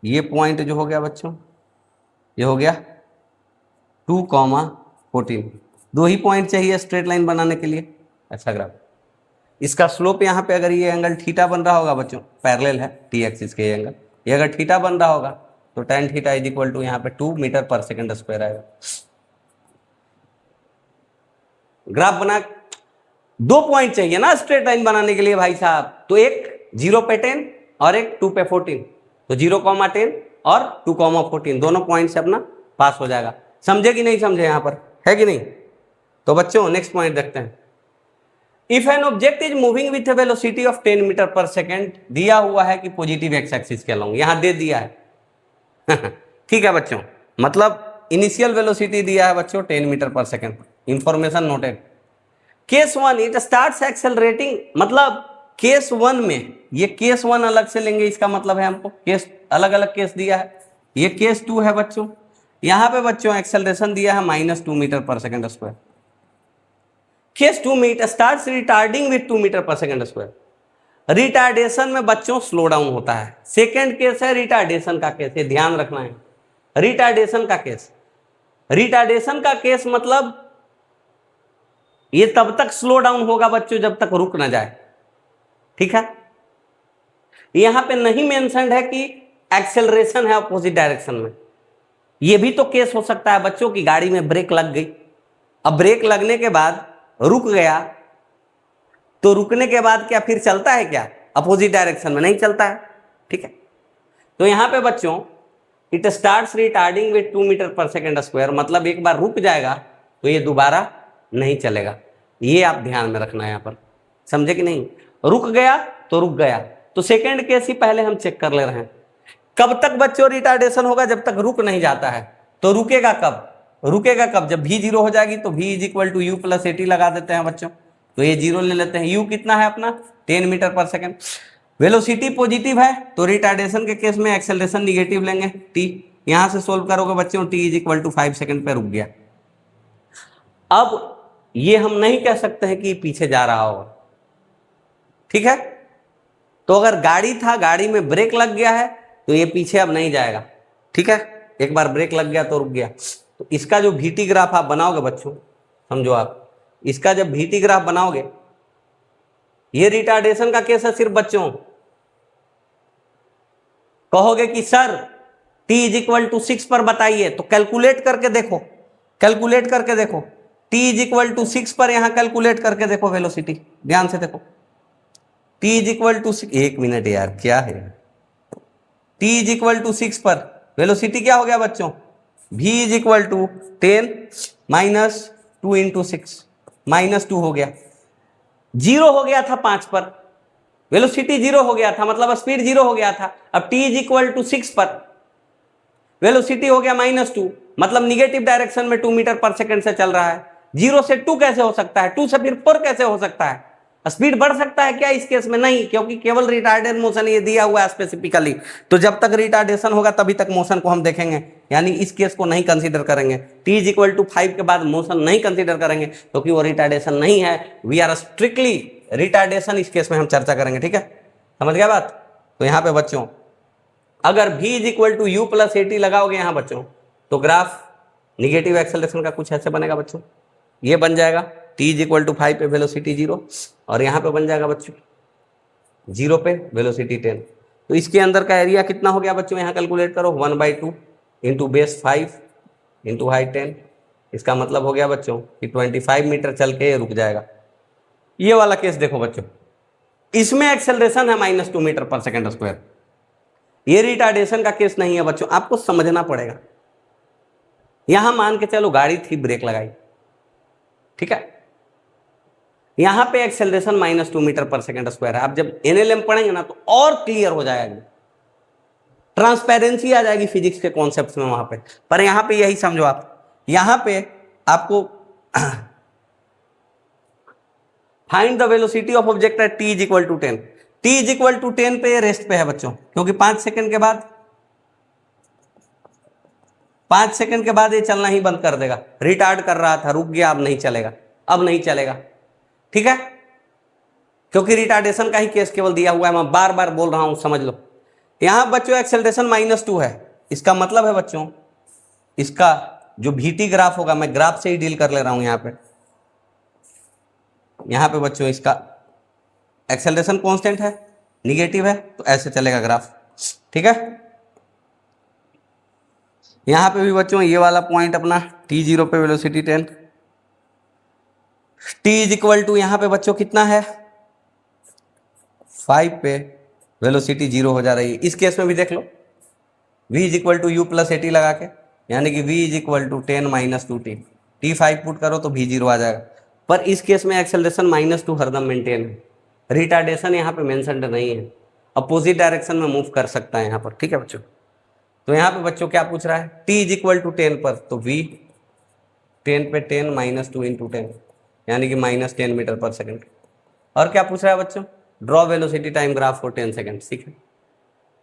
ये पॉइंट जो हो गया बच्चों ये हो गया 2,14। 2 ही पॉइंट चाहिए स्ट्रेट लाइन बनाने के लिए। अच्छा ग्राफ, इसका स्लोप यहाँ पे अगर ये एंगल थीटा बन रहा होगा बच्चों, पैरेलल है टी एक्सिस के एंगल, ये अगर थीटा बन रहा होगा तो tan theta is equal to यहाँ पे 2 मीटर पर सेकेंड स्क्वायर आएगा। ग्राफ बना, 2 पॉइंट चाहिए ना स्ट्रेट लाइन बनाने के लिए भाई साहब, तो एक 0 पे 10 और एक 2 पे 14, तो 0,10 और 2,14 दोनों पॉइंट से अपना पास हो जाएगा। समझे कि नहीं समझे? यहां पर है कि नहीं? तो बच्चों नेक्स्ट पॉइंट देखते हैं। If an object is moving with a velocity of 10 metre पर सेकेंड, दिया हुआ है कि पॉजिटिव एक्स एक्सिस के अलोंग, यहां दे दिया है ठीक है बच्चों, मतलब इनिशियल वेलोसिटी दिया है बच्चों 10 मीटर पर second, information noted. Case 1 it starts accelerating, मतलब केस 1 में, ये केस 1 अलग से लेंगे, इसका मतलब है हमको केस अलग अलग केस दिया है। ये केस 2 है बच्चों, यहां पे बच्चों एक्सेलरेशन दिया है -2 मीटर पर सेकेंड स्क्वायर। केस 2 में it starts retarding with 2 metre पर सेकेंड स्क्वायर। रिटार्डेशन में बच्चों स्लो डाउन होता है। सेकेंड केस है रिटार्डेशन का केस, ये ध्यान रखना है। रिटार्डेशन का केस, रिटार्डेशन का केस मतलब ये तब तक स्लो डाउन होगा बच्चों जब तक रुक ना जाए, ठीक है। यहां पे नहीं मेंशन्ड है कि एक्सेलरेशन है अपोजिट डायरेक्शन में। ये भी तो केस हो सकता है बच्चों की गाड़ी में ब्रेक लग गई, अब ब्रेक लगने के बाद रुक गया, तो रुकने के बाद क्या फिर चलता है क्या? अपोजिट डायरेक्शन में नहीं चलता है, ठीक है। तो यहां पे बच्चों it starts retarding with 2 metre पर सेकेंड स्क्वायर, मतलब एक बार रुक जाएगा तो ये दोबारा नहीं चलेगा, ये आप ध्यान में रखना है यहां पर, समझे कि नहीं? रुक गया तो रुक गया, तो सेकेंड केस ही पहले हम चेक कर ले रहे हैं। कब तक बच्चों रिटार्डेशन होगा? जब तक रुक नहीं जाता है। तो रुकेगा कब? रुकेगा कब? जब v 0 हो जाएगी, तो v is equal to u plus 80 लगा देते हैं बच्चों, तो ये 0 ले लेते हैं। u कितना है अपना? 10 मीटर पर सेकेंड। वेलोसिटी पॉजिटिव है तो रिटार्डेशन के केस में एक्सेलरेशन निगेटिव लेंगे, t। यहां से सोल्व करोगे बच्चों, t is equal to 5 second पे रुक गया। अब ये हम नहीं कह सकते हैं कि पीछे जा रहा होगा, ठीक है। तो अगर गाड़ी था, गाड़ी में ब्रेक लग गया है, तो ये पीछे अब नहीं जाएगा, ठीक है। एक बार ब्रेक लग गया तो रुक गया। तो इसका जो VT ग्राफ आप बनाओगे बच्चों, समझो आप इसका जब VT ग्राफ बनाओगे, ये रिटार्डेशन का केस है सिर्फ बच्चों। कहोगे कि sir t is equal to 6 पर बताइए, तो कैलकुलेट करके देखो, कैलकुलेट करके देखो, t इज इक्वल टू 6 पर यहां कैलकुलेट करके देखो वेलोसिटी, ध्यान से देखो। t is equal to 6, 1 minute यार क्या है, t इज इक्वल टू 6 पर वेलोसिटी क्या हो गया बच्चों? v is equal to 10 minus 2 into 6, -2 हो गया। 0 हो गया था 5 पर, वेलोसिटी 0 हो गया था, मतलब स्पीड 0 हो गया था। अब t इज इक्वल टू 6 पर वेलोसिटी हो गया -2, मतलब निगेटिव डायरेक्शन में 2 मीटर पर सेकंड से चल रहा है। 0 से 2 कैसे हो सकता है? 2 से फिर 4 कैसे हो सकता है? स्पीड बढ़ सकता है क्या इस केस में? नहीं, क्योंकि केवल रिटार्डेड मोशन ये दिया हुआ है स्पेसिफिकली। तो जब तक रिटार्डेशन होगा तभी तक मोशन को हम देखेंगे, यानी इस केस को नहीं कंसीडर करेंगे। t इज इक्वल टू 5 के बाद मोशन नहीं कंसीडर करेंगे क्योंकि वो रिटार्डेशन नहीं है। वी आर स्ट्रिक्टली रिटार्डेशन, इस केस में हम चर्चा करेंगे, ठीक है। समझ गया बात? तो यहाँ पे बच्चों अगर v is equal to u plus 80 लगाओगे यहाँ बच्चों, तो ग्राफ निगेटिव एक्सेलरेशन का कुछ ऐसे बनेगा बच्चों, ये बन जाएगा t इज इक्वल टू 5 पे वेलोसिटी 0, और यहाँ पे बन जाएगा बच्चों 0 पे वेलोसिटी 10। तो इसके अंदर का एरिया कितना हो गया बच्चों? यहाँ कैलकुलेट करो, 1/2 इंटू बेस 5 इंटू हाइट 10। इसका मतलब हो गया बच्चों कि 25 मीटर चल के रुक जाएगा। ये वाला केस देखो बच्चों, इसमें एक्सेलरेशन है -2 मीटर पर सेकेंड स्क्वायर। ये रिटार्डेशन का केस नहीं है बच्चों, आपको समझना पड़ेगा। यहां मान के चलो गाड़ी थी, ब्रेक लगाई, ठीक है, यहां पे एक्सेलरेशन -2 मीटर पर सेकेंड स्क्वायर है। आप जब NLM पढ़ेंगे ना तो और क्लियर हो जाएगा, ट्रांसपेरेंसी आ जाएगी फिजिक्स के कॉन्सेप्ट में वहां पे। पर यहां पे यही समझो आप, यहां पे आपको find the velocity of object at t is equal to 10। t is equal to 10 पे रेस्ट पे है बच्चों, क्योंकि 5 सेकंड के बाद 5 सेकंड के बाद ये चलना ही बंद कर देगा। रिटार्ड कर रहा था, रुक गया, अब नहीं चलेगा, अब नहीं चलेगा, ठीक है, क्योंकि रिटार्डेशन का ही केस केवल दिया हुआ है। मैं बार बार बोल रहा हूं, समझ लो। यहां बच्चों एक्सेलरेशन -2 है, इसका मतलब है बच्चों इसका जो vt ग्राफ होगा, मैं ग्राफ से ही डील कर ले रहा हूं यहां पे बच्चों इसका एक्सेलरेशन कांस्टेंट है, निगेटिव है, तो ऐसे चलेगा ग्राफ, ठीक है। यहां पे भी बच्चों ये वाला पॉइंट अपना t0 पे velocity 10, t is equal to यहां पे बच्चों कितना है 5 पे वेलोसिटी 0 हो जा रही है। इस केस में भी देख लो, v is equal to u plus a t लगा के, यानी कि v is equal to 10 - 2t, t5 put करो तो v 0 आ जाएगा। पर इस केस में एक्सेलरेशन -2 हरदम मेंटेन है, रिटार्डेशन यहाँ पे मेंशन्ड नहीं है, अपोजिट डायरेक्शन में मूव कर सकता है यहाँ पर, ठीक है बच्चों। तो यहाँ पे बच्चों क्या पूछ रहा है, t इज इक्वल टू 10 पर, तो v 10 पे 10 - 2 × 10 यानी कि -10 मीटर पर सेकेंड। और क्या पूछ रहा है बच्चों, draw velocity time graph for 10 second, ठीक है।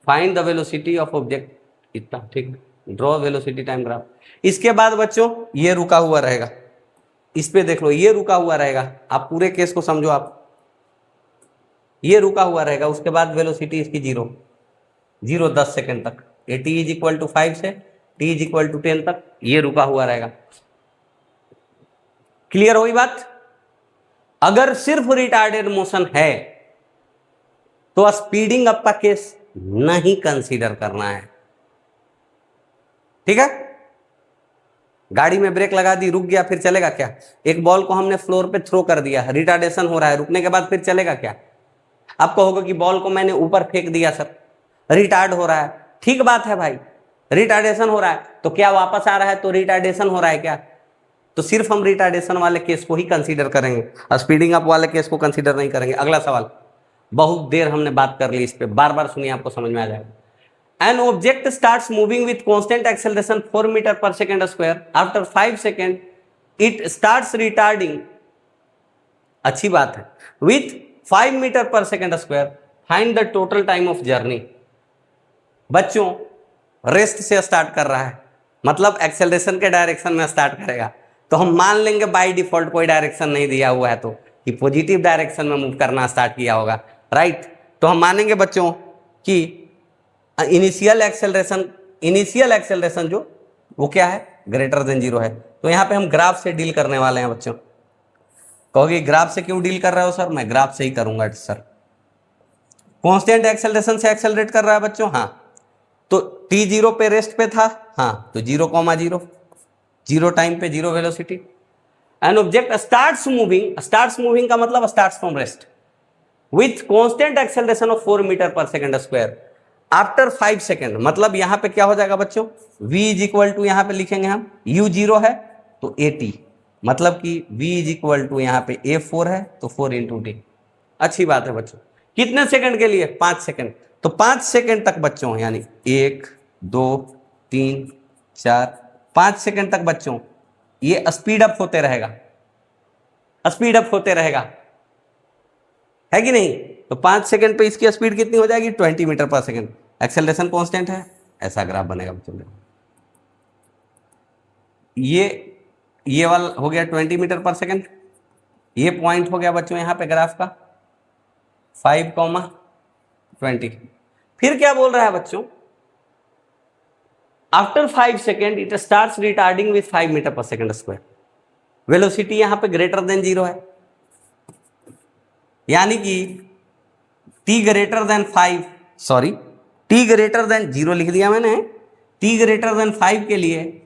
Find the velocity of object, इतना ठीक, ड्रॉ वेलोसिटी टाइम ग्राफ। इसके बाद बच्चों ये रुका हुआ रहेगा, इस पे देख लो, ये रुका हुआ रहेगा, आप पूरे केस को समझो, आप ये रुका हुआ रहेगा, उसके बाद वेलोसिटी इसकी 0 10 सेकेंड तक, ये t इज इक्वल टू 5 से t इज इक्वल टू 10 तक ये रुका हुआ रहेगा। क्लियर हुई बात। अगर सिर्फ रिटार्डेड मोशन है तो स्पीडिंग अप का केस नहीं कंसीडर करना है, ठीक है। गाड़ी में ब्रेक लगा दी, रुक गया, फिर चलेगा क्या। एक बॉल को हमने फ्लोर पे थ्रो कर दिया, रिटार्डेशन हो रहा है, रुकने के बाद फिर चलेगा क्या। आप कहोगे कि बॉल को मैंने ऊपर फेंक दिया सर, रिटार्ड हो रहा है, ठीक बात है भाई, रिटार्डेशन हो रहा है, तो क्या वापस आ रहा है तो रिटार्डेशन हो रहा है क्या। तो सिर्फ हम रिटार्डेशन वाले केस को ही कंसीडर करेंगे, स्पीडिंग अप वाले केस को कंसीडर नहीं करेंगे। अगला सवाल, बहुत देर हमने बात कर ली इस पे, बार बार सुनिए, आपको समझ में आ जाएगा। An object starts moving with constant acceleration 4 meter per second square. After 5 seconds, it starts retarding. अच्छी बात है। With 5 meter per second square, find the total time of journey. बच्चों रेस्ट से स्टार्ट कर रहा है, मतलब एक्सेलरेशन के डायरेक्शन में स्टार्ट करेगा, तो हम मान लेंगे बाय डिफॉल्ट कोई डायरेक्शन नहीं दिया हुआ है तो कि पॉजिटिव डायरेक्शन में मूव करना स्टार्ट किया होगा, राइट। तो हम मानेंगे बच्चों कि इनिशियल एक्सेलरेशन जो वो क्या है, ग्रेटर देन 0 है। तो यहाँ पे हम ग्राफ से डील करने वाले हैं बच्चों। कहोगे ग्राफ से क्यों डील कर रहे हो सर, मैं ग्राफ से ही करूंगा सर। कांस्टेंट एक्सेलरेशन से एक्सेलरेट कर रहा है बच्चों, हाँ, तो t 0 पे रेस्ट पे था, हाँ, तो 0,0 0 टाइम पे 0 velocity. An object starts moving का मतलब starts from rest with constant acceleration of 4 metre पर सेकेंड स्क्वायर आफ्टर 5 सेकेंड। मतलब यहां पे क्या हो जाएगा बच्चों, v इज इक्वल टू यहां पे लिखेंगे हम u 0 है तो at, मतलब कि v इज इक्वल टू यहां पे a4 है तो 4 × t। अच्छी बात है बच्चों। कितने सेकंड के लिए, 5 सेकंड। तो 5 सेकंड तक बच्चों, यानी 1 2 3 4 5 सेकंड तक बच्चों ये स्पीड अप होते रहेगा, स्पीड अप होते रहेगा, है कि नहीं। तो 5 सेकंड पे इसकी स्पीड कितनी हो जाएगी, 20 मीटर पर सेकंड। एक्सेलरेशन कांस्टेंट है, ऐसा ग्राफ बनेगा बच्चों। ये वाला हो गया 20 मीटर पर सेकंड, ये पॉइंट हो गया बच्चों यहाँ पे ग्राफ का 5,20। फिर क्या बोल रहा है बच्चों, after 5 second it starts retarding with 5 metre पर सेकेंड स्क्वायर। वेलोसिटी यहां पे ग्रेटर देन 0 है, यानी कि t ग्रेटर देन 0 लिख दिया मैंने, t ग्रेटर देन 5 के लिए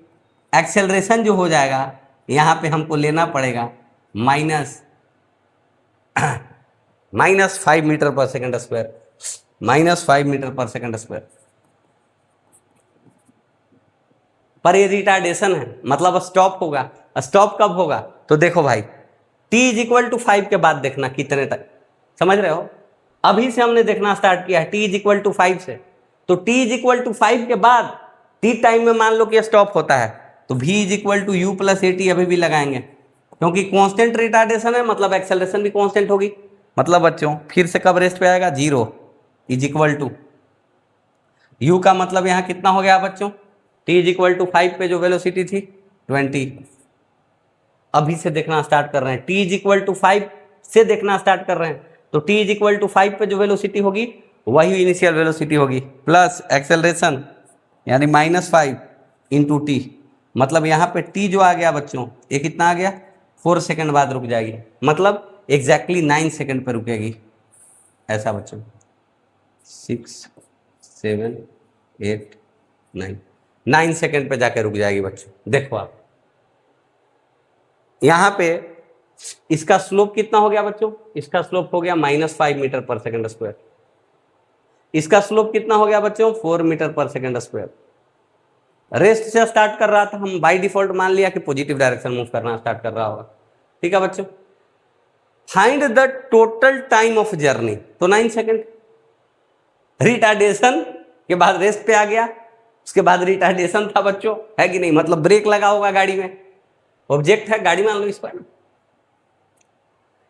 एक्सेलरेशन जो हो जाएगा यहां पे हमको लेना पड़ेगा -5 मीटर पर सेकेंड स्क्वायर, -5 मीटर पर सेकेंड स्क्वायर। पर ये रिटार्डेशन है, मतलब स्टॉप होगा। स्टॉप कब होगा, तो देखो भाई t इज इक्वल टू 5 के बाद देखना कितने तक, समझ रहे हो। अभी से हमने देखना स्टार्ट किया है t इज इक्वल टू 5 से, तो t इज इक्वल टू 5 के बाद t टाइम में मान लो कि स्टॉप होता है, तो v is equal to u plus a t अभी भी लगाएंगे, क्योंकि कांस्टेंट रिटार्डेशन है, मतलब एक्सेलरेशन भी कांस्टेंट होगी। मतलब बच्चों फिर से कब रेस्ट पे आएगा, 0 इज इक्वल टू u का मतलब यहाँ कितना हो गया बच्चों, t इज इक्वल टू 5 पे जो वेलोसिटी थी 20। अभी से देखना स्टार्ट कर रहे हैं, t इज इक्वल टू 5 से देखना स्टार्ट कर रहे हैं, तो t इज इक्वल टू 5 पे जो वेलोसिटी होगी वही इनिशियल वेलोसिटी होगी, प्लस एक्सेलरेशन यानी -5 इंटू टी। मतलब यहाँ पे t जो आ गया बच्चों, ये कितना आ गया, 4 सेकंड बाद रुक जाएगी, मतलब एग्जैक्टली 9 सेकंड पे रुकेगी। ऐसा बच्चों 6 7 8 9 सेकंड पे जाके रुक जाएगी बच्चों। देखो आप यहाँ पे इसका स्लोप कितना हो गया बच्चों, इसका स्लोप हो गया -5 मीटर पर सेकंड स्क्वायर। इसका स्लोप कितना हो गया बच्चों, 4 मीटर पर सेकंड स्क्वायर। रेस्ट से स्टार्ट कर रहा था, हम बाय डिफॉल्ट मान लिया कि पॉजिटिव डायरेक्शन मूव करना स्टार्ट कर रहा होगा। ठीक है बच्चों, find the total time of journey, तो 9 सेकंड। रिटार्डेशन के बाद रेस्ट पे आ गया, उसके बाद रिटार्डेशन था बच्चों, है कि नहीं, मतलब ब्रेक लगा होगा गाड़ी में, ऑब्जेक्ट है गाड़ी मान लो इसको,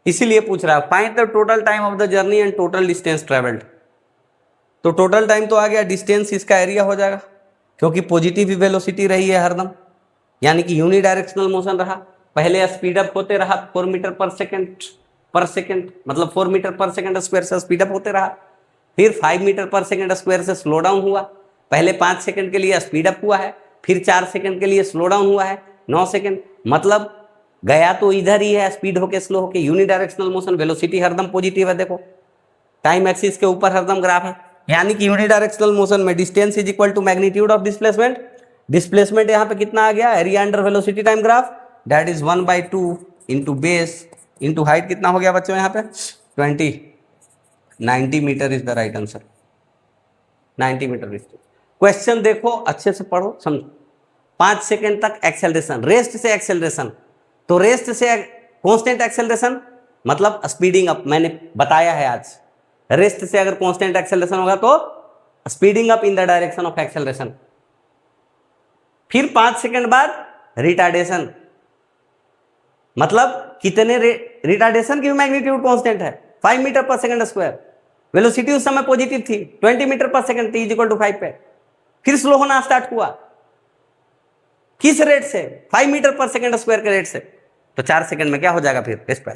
इसीलिए पूछ रहा है find the total time of the journey and total distance travelled. तो टोटल टाइम तो आ गया, डिस्टेंस इसका एरिया हो जाएगा, क्योंकि पॉजिटिव वेलोसिटी रही है हरदम, यानी कि यूनिडायरेक्शनल मोशन रहा। पहले स्पीड अप होते रहा 4 मीटर पर सेकंड, मतलब 4 मीटर पर सेकंड स्क्वायर से स्पीड अप होते रहा, फिर 5 मीटर पर सेकंड स्क्वायर से स्लो डाउन हुआ, पहले 5 सेकंड के लिए स्पीड अप हुआ है, फिर 4 सेकंड के लिए स्लो डाउन हुआ है 9 सेकंड, मतलब गया तो इधर ही है, स्पीड होके स्लो होके, यूनिडायरेक्शनल मोशन, वेलोसिटी हरदम पॉजिटिव है। देखो टाइम एक्सिस के ऊपर हरदम ग्राफ है, यानी कि यूनिडायरेक्शनल मोशन में distance is equal to magnitude of displacement. Displacement यहाँ पे कितना आ गया, area under velocity time graph, that is 1/2 into base into height, कितना हो गया बच्चों यहाँ पे 20, 90 metre is the right answer, 90 metre distance. Question देखो अच्छे से पढ़ो समझो। 5 सेकेंड तक एक्सेलरेशन, रेस्ट से एक्सेलरेशन, तो रेस्ट से कांस्टेंट एक्सेलरेशन मतलब स्पीडिंग अप, मैंने बताया है आज, रेस्ट से अगर कांस्टेंट एक्सेलरेशन होगा तो speeding up in the direction of acceleration. फिर 5 सेकंड बाद रिटार्डेशन, मतलब कितने रिटार्डेशन की मैग्नीट्यूड कांस्टेंट है 5 मीटर पर सेकंड स्क्वायर, वेलोसिटी उस समय पॉजिटिव थी 20 मीटर पर सेकंड, t इक्वल टू 5 पे, फिर स्लो होना स्टार्ट हुआ किस रेट से, 5 मीटर पर सेकंड स्क्वायर के रेट से, तो 4 सेकंड में क्या हो जाएगा फिर रेस्ट पे।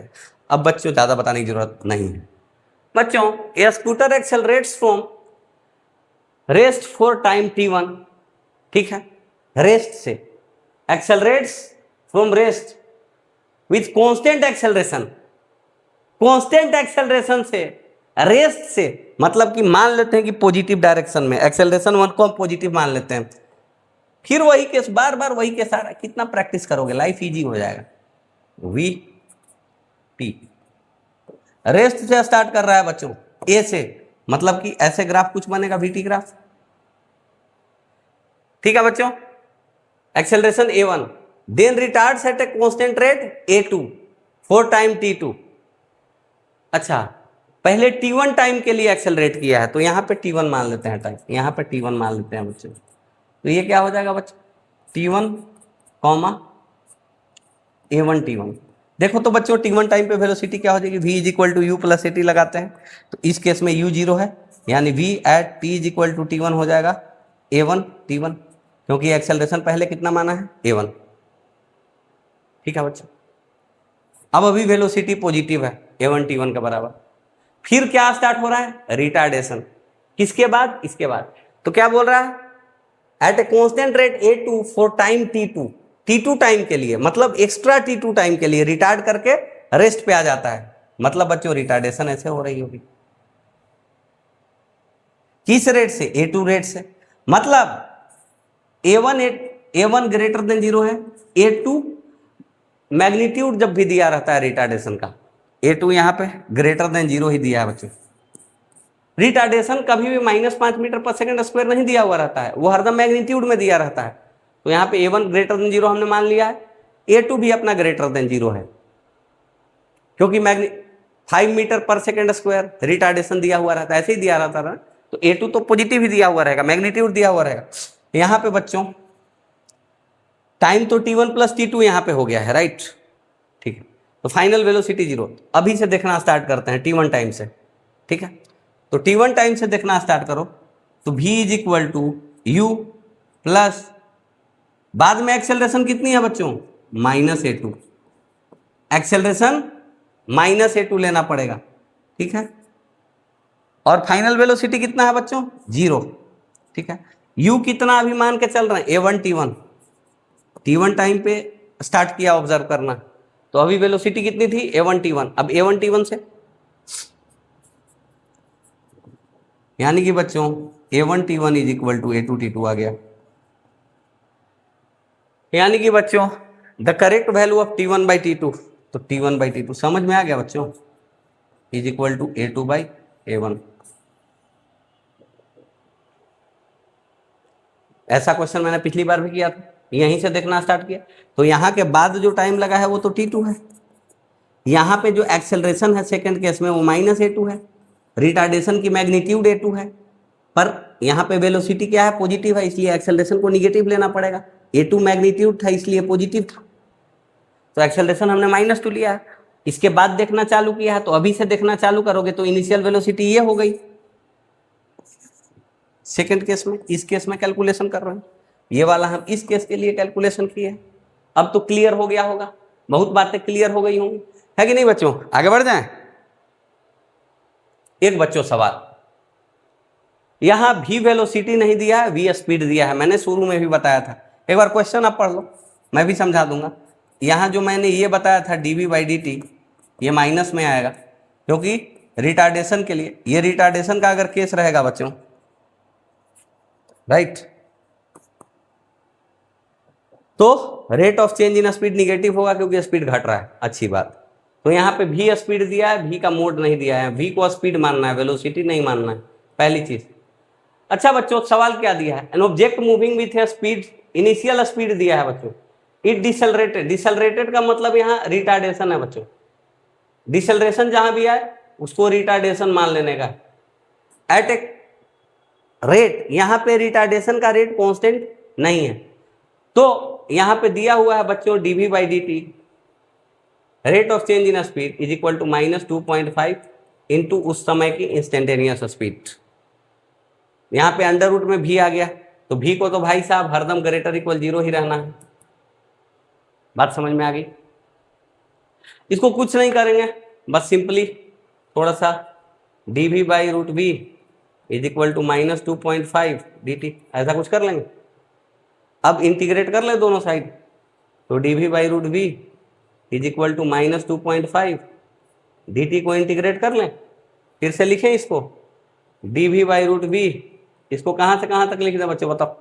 अब बच्चों ज्यादा बताने की जरूरत नहीं है बच्चों, a scooter accelerates from rest for time t1, ठीक है, रेस्ट से accelerates from rest with constant acceleration, constant acceleration से रेस्ट से, मतलब कि मान लेते हैं कि पॉजिटिव डायरेक्शन में एक्सेलरेशन 1 को हम पॉजिटिव मान लेते हैं, फिर वही केस, बार बार वही केस आ रहा है, कितना प्रैक्टिस करोगे लाइफ इजी हो जाएगा। वी टी रेस्ट से स्टार्ट कर रहा है बच्चों, ए से, मतलब कि ऐसे ग्राफ कुछ बनेगा वीटी ग्राफ, ठीक है बच्चों, acceleration a1 then retards at a constant rate a2 for time t2। अच्छा पहले t1 टाइम के लिए एक्सेलरेट किया है, तो यहां पे t1 मान लेते हैं टाइम, यहां पे t1 मान लेते हैं बच्चों, तो ये क्या हो जाएगा बच्चों t1 a1 t1। देखो तो बच्चों t1 टाइम पे वेलोसिटी क्या हो जाएगी, v is equal to u plus at लगाते हैं, तो इस केस में u 0 है, यानी v at t is equal to t1 हो जाएगा a1 t1, क्योंकि एक्सेलरेशन पहले कितना माना है a1, ठीक है बच्चों। अब अभी वेलोसिटी पॉजिटिव है a1 t1 के बराबर, फिर क्या स्टार्ट हो रहा है रिटार्डेशन, किसके बाद, इसके बाद, तो क्या बोल रहा है at a constant rate a2 for time t2 time के लिए, मतलब एक्स्ट्रा t2 टाइम के लिए रिटार्ड करके रेस्ट पे आ जाता है, मतलब बच्चों रिटार्डेशन ऐसे हो रही होगी किस रेट से, a2 रेट से, मतलब a1 ग्रेटर देन 0 है, a2 मैग्नीट्यूड जब भी दिया रहता है रिटार्डेशन का, a2 यहां पे ग्रेटर देन 0 ही दिया है बच्चों। रिटार्डेशन कभी भी -5 मीटर पर सेकंड स्क्वायर नहीं दिया हुआ रहता है, वो हरदम मैग्नीट्यूड में दिया रहता है, तो यहाँ पे a1 ग्रेटर देन 0 हमने मान लिया है, a2 भी अपना ग्रेटर देन 0 है, क्योंकि 5 मीटर पर सेकंड स्क्वायर रिटार्डेशन दिया हुआ रहता है, ऐसे ही दिया रहता है, तो A2 तो पॉजिटिव ही दिया हुआ रहेगा, मैग्नीट्यूड दिया हुआ रहेगा। यहां पे बच्चों टाइम तो T1 प्लस T2 यहां पे हो गया है, राइट, ठीक है। तो फाइनल वेलोसिटी 0। अभी से देखना स्टार्ट करते हैं T1 टाइम से, ठीक है। तो T1 टाइम से देखना स्टार्ट करो, तो V is equal to u plus, बाद में एक्सेलरेशन कितनी है बच्चों, -A2, एक्सेलरेशन -A2 लेना पड़ेगा, ठीक है। और फाइनल वेलोसिटी कितना है बच्चों, 0, ठीक है। U कितना अभी मान के चल रहे हैं, A1 T1 टाइम पे स्टार्ट किया ऑब्जर्व करना, तो अभी वेलोसिटी कितनी थी, A1 T1। अब A1 T1 से, यानी कि बच्चों A1 T1 is equal to A2 T2 आ गया। यानी कि बच्चों the correct value of T1 by T2, तो T1 बाई T2 समझ में आ गया बच्चों, is equal to A2 by A1। ऐसा क्वेश्चन मैंने पिछली बार भी किया था, यहीं से देखना स्टार्ट किया। तो यहाँ के बाद जो टाइम लगा है वो तो T2 है। यहाँ पे जो एक्सेलरेशन है सेकंड केस में वो -A2 है, रिटार्डेशन की मैग्नीट्यूड A2 है, पर यहाँ पे वेलोसिटी क्या है, पॉजिटिव है, इसलिए एक्सेलरेशन को निगेटिव लेना पड़ेगा। A2 मैग्नीट्यूड था इसलिए पॉजिटिव था, तो एक्सेलरेशन हमने -2 लिया है। इसके बाद देखना चालू किया है, तो अभी से देखना चालू करोगे तो इनिशियल वेलोसिटी ये हो गई सेकंड केस में। इस केस में कैलकुलेशन कर रहे हैं, ये वाला हम इस केस के लिए कैलकुलेशन किए। अब तो क्लियर हो गया होगा, बहुत बातें क्लियर हो गई होंगी, है कि नहीं बच्चों। आगे बढ़ जाएं। एक बच्चों सवाल, यहां भी वेलोसिटी नहीं दिया है, v स्पीड दिया है, मैंने शुरू में भी बताया था। एक बार क्वेश्चन आप पढ़ लो, मैं भी समझा दूंगा। यहां जो मैंने ये बताया था dv बाई dt, ये माइनस में आएगा, क्योंकि रिटार्डेशन के लिए, ये रिटार्डेशन का अगर केस रहेगा बच्चों, राइट, तो rate of change in speed negative होगा क्योंकि स्पीड घट रहा है, अच्छी बात। तो यहाँ पे v स्पीड दिया है, v का मोड नहीं दिया है, v को स्पीड मानना है, वेलोसिटी नहीं मानना है, पहली चीज। अच्छा बच्चों सवाल क्या दिया है, an object moving with A speed, initial speed दिया है बच्चों, इट डिसेलरेटेड, डिसेलरेटेड का मतलब यहाँ रिटार्डेशन है बच्चों, डिसेलरेशन जहां भी आए उसको रिटार्डेशन मान लेने का। एट ए रेट, यहां पे रिटार्डेशन का रेट कांस्टेंट नहीं है, तो यहां पे दिया हुआ है बच्चों dv by dt, rate of change in speed is equal to -2.5 into उस समय की इंस्टेंटेनियस स्पीड। यहां पे अंडर रूट में भी आ गया, तो भी को तो भाई साहब हरदम ग्रेटर इक्वल 0 ही रहना है, बात समझ में आ गई। इसको कुछ नहीं करेंगे, बस सिंपली थोड़ा सा dv by root v is equal to -2.5 dt, ऐसा कुछ कर लेंगे। अब इंटीग्रेट कर ले दोनों साइड, तो dv by root v is equal to -2.5 dt को इंटीग्रेट कर लें, फिर से लिखें इसको dv बाई रूट v, इसको कहां से कहां तक लिख दें बच्चों बताओ।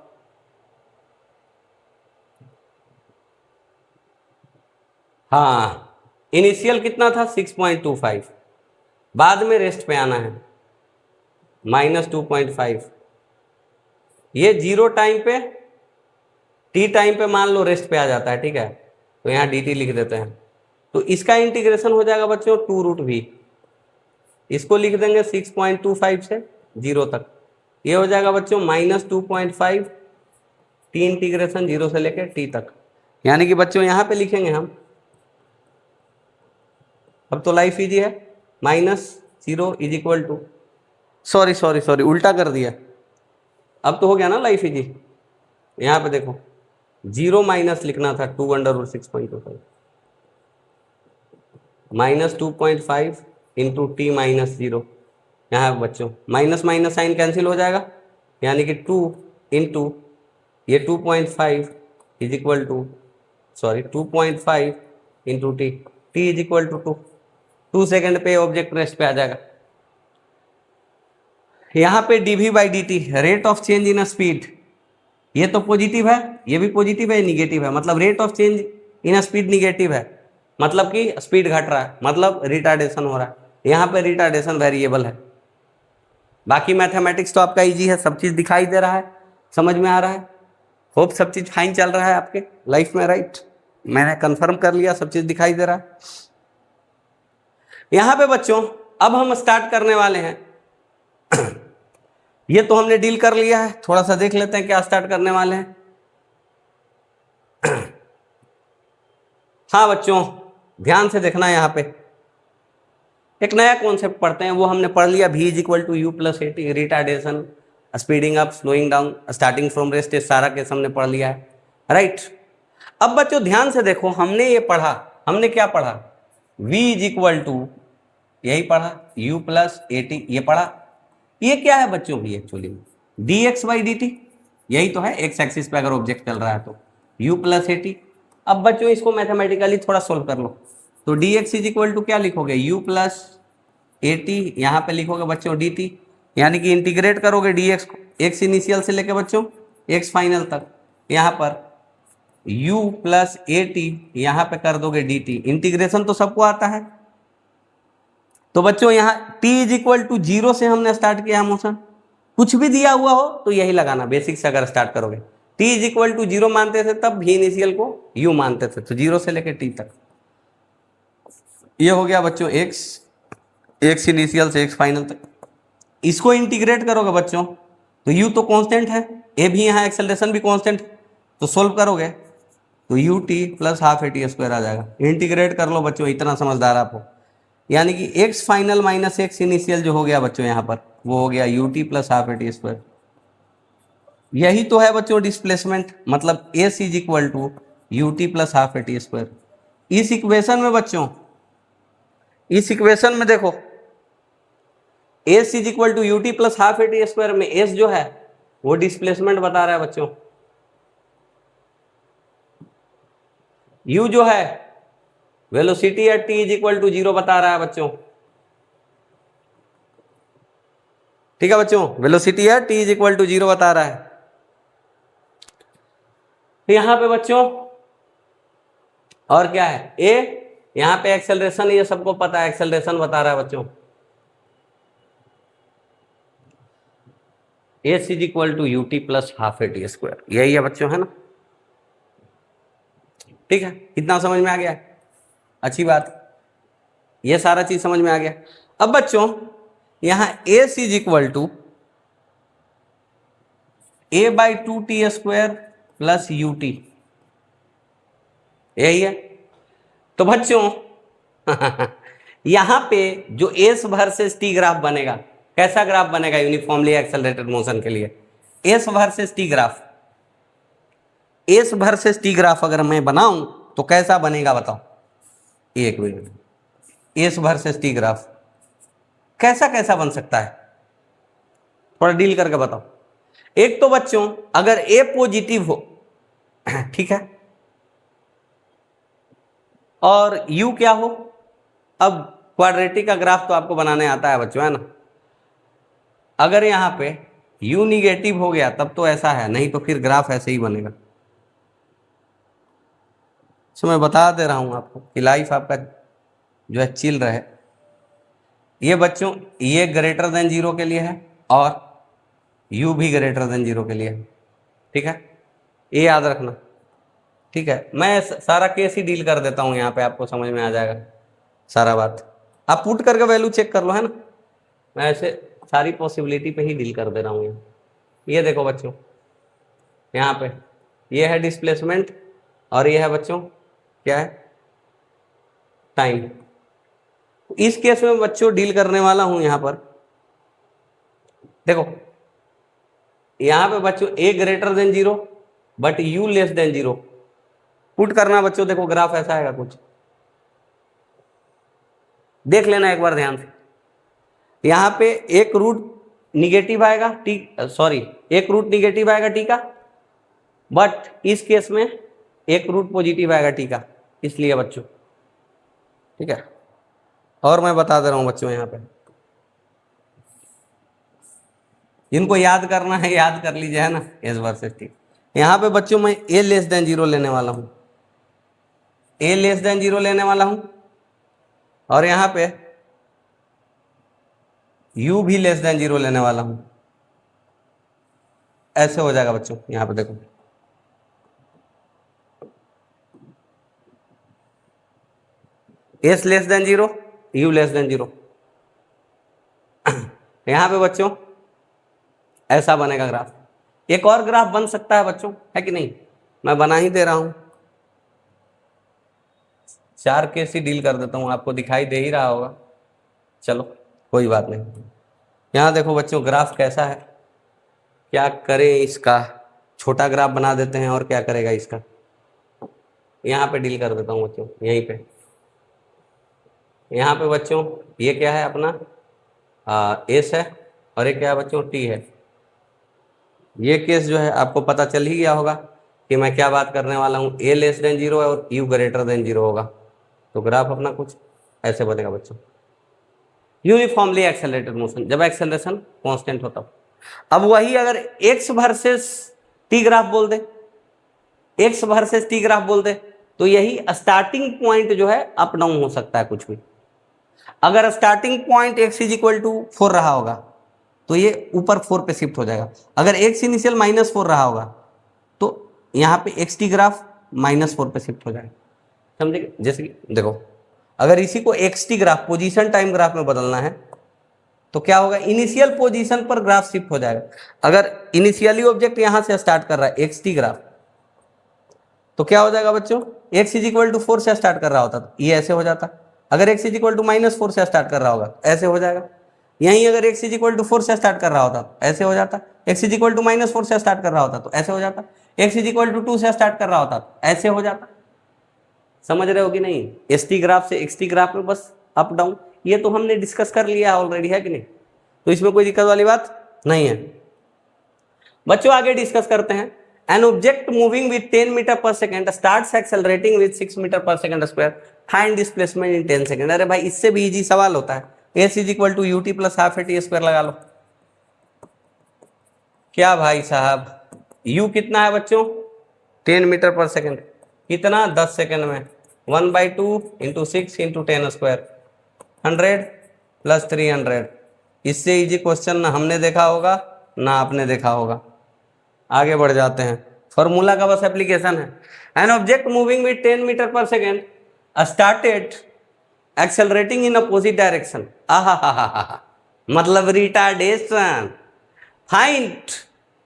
हाँ, इनिशियल कितना था 6.25, बाद में रेस्ट पे आना है -2.5, ये 0 टाइम पे, t टाइम पे मान लो रेस्ट पे आ जाता है, ठीक है, तो यहाँ dt लिख देते हैं। तो इसका इंटीग्रेशन हो जाएगा बच्चों 2 रूट v, इसको लिख देंगे 6.25 से 0 तक, ये हो जाएगा बच्चों -2.5 t इंटीग्रेशन 0 से लेकर t तक। यानी कि बच्चों यहाँ पे लिखेंगे हम, अब तो लाइफ इजी है, -0 इज इक्वल टू, सॉरी उल्टा कर दिया, अब तो हो गया ना लाइफ इजी। यहाँ पे देखो 0 माइनस लिखना था 2/6.25, -2.5 इंटू टी -0, यहाँ बच्चों माइनस माइनस साइन कैंसिल हो जाएगा, यानी कि 2 इंटू ये 2.5 is equal to 2.5 into t, t is equal to 2 second पे ऑब्जेक्ट रेस्ट पे आ जाएगा। यहाँ पे dv by dt, rate of change in speed, ये तो पॉजिटिव है, ये भी पॉजिटिव है, निगेटिव है, मतलब rate of change in speed negative है, मतलब कि स्पीड घट रहा है, मतलब रिटार्डेशन हो रहा है। यहाँ पे रिटार्डेशन वेरिएबल है। बाकी मैथमेटिक्स तो आपका इजी है, सब चीज दिखाई दे रहा है, समझ में आ रहा है, होप सब चीज फाइन चल रहा है आपके लाइफ में, राइट, मैंने कंफर्म कर लिया, सब चीज दिखाई दे रहा है। यहाँ पे बच्चों अब हम स्टार्ट करने वाले हैं ये तो हमने डील कर लिया है, थोड़ा सा देख लेते हैं क्या स्टार्ट करने वाले हैं। हाँ बच्चों, ध्यान से देखना, यहाँ पे एक नया कॉन्सेप्ट पढ़ते हैं, वो हमने पढ़ लिया, v is equal to u plus a t, retardation, speeding up, slowing down, starting from rest, सारा केस हमने पढ़ लिया है, राइट। अब बच्चों ध्यान से देखो, हमने ये पढ़ा, हमने क्या पढ़ा, v इज इक्वल टू, यही पढ़ा, u प्लस ए टी, ये पढ़ा। ये क्या है बच्चों भी एक्चुअली में, dx बाई डी टी, यही तो है, एक्स एक्सिस पे अगर ऑब्जेक्ट चल रहा है तो u प्लस ए टी। अब बच्चों इसको मैथमेटिकली थोड़ा सोल्व कर लो, तो dx इज इक्वल टू क्या लिखोगे, u प्लस ए टी, यहाँ पे लिखोगे बच्चों डी टी, यानी कि इंटीग्रेट करोगे dx को, x इनिशियल से लेके बच्चों x फाइनल तक, यहाँ पर u प्लस ए टी, यहाँ पे कर दोगे डी टी, इंटीग्रेशन तो सबको आता है। तो बच्चों यहाँ t इज इक्वल टू 0 से हमने स्टार्ट किया मोशन, कुछ भी दिया हुआ हो तो यही लगाना, बेसिक से अगर स्टार्ट करोगे, t इज इक्वल टू 0 मानते थे तब v इनिशियल को u मानते थे, तो 0 से लेके t तक, ये हो गया बच्चों x इनिशियल से x फाइनल तक। इसको इंटीग्रेट करोगे बच्चों तो u तो कांस्टेंट है, a भी यहाँ एक्सेलरेशन भी कांस्टेंट, तो सोल्व करोगे तो u t plus half a t square आ जाएगा। इंटीग्रेट कर लो बच्चों, इतना समझदार आप हो, यानी कि x final minus x initial जो हो गया बच्चों यहाँ पर, वो हो गया u t plus half a t square. यही तो है बच्चों डिस्प्लेसमेंट, मतलब s is equal to u t plus half a t square. इस इक्वेशन में बच्चों, इस इक्वेशन में देखो, s is equal to u t plus half a t square में s जो है वो डिस्प्लेसमेंट बता रहा है बच्चों, u जो है velocity at t is equal to 0 बता रहा है बच्चों, ठीक है बच्चों, velocity at t is equal to 0 बता रहा है। यहां पे बच्चों और क्या है, a, यहां पे एक्सेलरेशन, ये सबको पता है, एक्सेलरेशन बता रहा है बच्चों, s is equal to u t plus half a t square, यही है बच्चों, है ना, ठीक है, कितना समझ में आ गया, अच्छी बात, ये सारा चीज समझ में आ गया। अब बच्चों यहां s is equal to a by two t square plus u t, यही है। तो बच्चों यहां पे जो s वर्सेस t ग्राफ बनेगा, कैसा ग्राफ बनेगा यूनिफॉर्मली एक्सेलरेटेड मोशन के लिए, s versus t graph, s versus t graph अगर मैं बनाऊं तो कैसा बनेगा बताओ, एक minute, s versus t graph कैसा कैसा बन सकता है, थोड़ा डील करके बताओ। एक तो बच्चों अगर a पॉजिटिव हो ठीक है, और u क्या हो, अब क्वाड्रेटिक का ग्राफ तो आपको बनाने आता है बच्चों, है ना, अगर यहां पे u निगेटिव हो गया तब तो ऐसा है, नहीं तो फिर ग्राफ ऐसे ही बनेगा। तो मैं बता दे रहा हूं आपको कि लाइफ आपका जो है चिल रहे, ये बच्चों ये ग्रेटर देन 0 के लिए है और u भी ग्रेटर देन 0 के लिए है, ठीक है, ये याद रखना, ठीक है। मैं सारा केस ही डील कर देता हूं, यहाँ पे आपको समझ में आ जाएगा सारा बात, आप पुट करके वैल्यू चेक कर लो, है ना, मैं ऐसे सारी पॉसिबिलिटी पे ही डील कर दे रहा हूँ यहाँ। ये देखो बच्चों, यहाँ पे ये है डिस्प्लेसमेंट और ये है बच्चों क्या है, टाइम। इस केस में बच्चों डील करने वाला हूं यहाँ पर, देखो यहाँ पे बच्चों a greater than 0 but u less than 0, put करना बच्चों, देखो ग्राफ ऐसा आएगा कुछ, देख लेना एक बार ध्यान से, यहाँ पे एक रूट निगेटिव आएगा टी, सॉरी एक रूट निगेटिव आएगा टी का, बट इस केस में एक रूट पॉजिटिव आएगा टी का, इसलिए बच्चों, ठीक है। और मैं बता दे रहा हूं बच्चों, यहाँ पे जिनको याद करना है याद कर लीजिए, है ना, एस वर्सेस टी। यहाँ पे बच्चों मैं a लेस देन 0 लेने वाला हूं, a लेस देन 0 लेने वाला हूं, और यहाँ पे u भी लेस देन 0 लेने वाला हूं, ऐसे हो जाएगा बच्चों। यहाँ पे देखो s less than 0, u less than 0, यहाँ पे बच्चों ऐसा बनेगा ग्राफ। एक और ग्राफ बन सकता है बच्चों, है कि नहीं, मैं बना ही दे रहा हूं, 4 केस ही डील कर देता हूं, आपको दिखाई दे ही रहा होगा। चलो कोई बात नहीं। यहां देखो बच्चों ग्राफ कैसा है, क्या करें इसका, छोटा ग्राफ बना देते हैं और क्या करेगा इसका, यहाँ पे डील कर देता हूँ बच्चों, यहीं पे, यहाँ पे बच्चों ये क्या है अपना एस है, और ये क्या है बच्चों टी है। ये केस जो है आपको पता चल ही गया होगा कि मैं क्या बात करने वाला हूँ, ए लेस देन 0 है और यू ग्रेटर देन 0 होगा, तो ग्राफ अपना कुछ ऐसे बनेगा बच्चों, यूनिफॉर्मली एक्सेलरेटेड मोशन, जब एक्सेलरेशन कांस्टेंट होता। अब वही अगर एक्स वर्सेस टी ग्राफ बोल दे, एक्स वर्सेस टी ग्राफ बोल दे, तो यही स्टार्टिंग पॉइंट जो है अप डाउन हो सकता है कुछ भी। अगर starting point x is equal to 4 रहा होगा तो ये ऊपर 4 पे शिफ्ट हो जाएगा। अगर एक्स इनिशियल -4 रहा होगा तो यहाँ पे एक्स टी ग्राफ -4 पे शिफ्ट हो जाएगा, समझे। जैसे कि देखो अगर इसी को x T graph position time graph में बदलना है तो क्या होगा, इनिशियल पोजीशन पर ग्राफ शिफ्ट हो जाएगा। अगर इनिशियली ऑब्जेक्ट यहां से स्टार्ट कर रहा है एक्स टी ग्राफ, तो क्या हो जाएगा बच्चों, एक्स इज इक्वल टू 4 से स्टार्ट कर रहा होता तो ये ऐसे हो जाता, अगर एक्स इज इक्वल टू -4 से स्टार्ट कर रहा होगा ऐसे हो जाएगा। यहीं अगर एक्स इज इक्वल टू 4 से स्टार्ट कर रहा होता तो ऐसे हो जाता, एक्स इज इक्वल टू -4 से स्टार्ट कर रहा होता तो ऐसे हो जाता, एक्स इज इक्वल टू 2 से स्टार्ट कर रहा होता तो ऐसे हो जाता। समझ रहे हो कि नहीं, एस टी ग्राफ से एक्स टी ग्राफ में बस अप डाउन, ये तो हमने डिस्कस कर लिया ऑलरेडी, है कि नहीं, तो इसमें कोई दिक्कत वाली बात नहीं है। बच्चों आगे डिस्कस करते हैं। An object moving with 10 metre पर second starts accelerating with 6 metre पर second square, find displacement in 10 second. अरे भाई इससे भी इजी सवाल होता है, s is equal to ut plus half a t square लगा लो। क्या भाई साहब, u कितना है बच्चों 10 मीटर पर सेकेंड, कितना 10 सेकेंड में 1/2 इंटू 6 इंटू 10 स्क्वायर, 100 प्लस 300। इससे इजी क्वेश्चन ना हमने देखा होगा ना आपने देखा होगा। आगे बढ़ जाते हैं, फॉर्मूला का बस एप्लीकेशन है। An object moving with 10 metre पर second started accelerating in opposite direction, मतलब retardation, find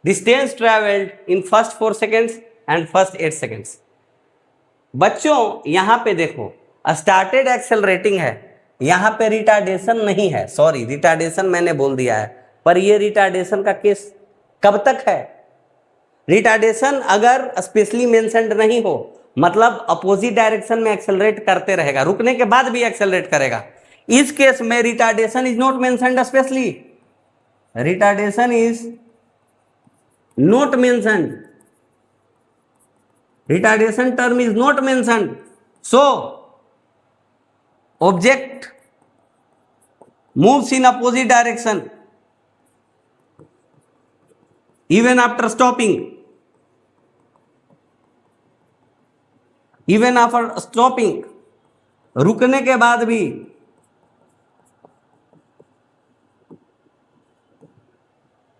distance travelled in first 4 seconds and first 8 seconds. बच्चों यहां पे देखो स्टार्टेड एक्सेलरेटिंग है, यहां पे रिटार्डेशन नहीं है, सॉरी रिटार्डेशन मैंने बोल दिया है, पर ये रिटार्डेशन का केस कब तक है, रिटार्डेशन अगर स्पेशली मेंशन्ड नहीं हो, मतलब अपोजिट डायरेक्शन में एक्सेलरेट करते रहेगा, रुकने के बाद भी एक्सेलरेट करेगा, इस केस में retardation is not mentioned specially, retardation is not mentioned, retardation term is not mentioned, so object moves in opposite direction even after stopping, even after stopping, रुकने के बाद भी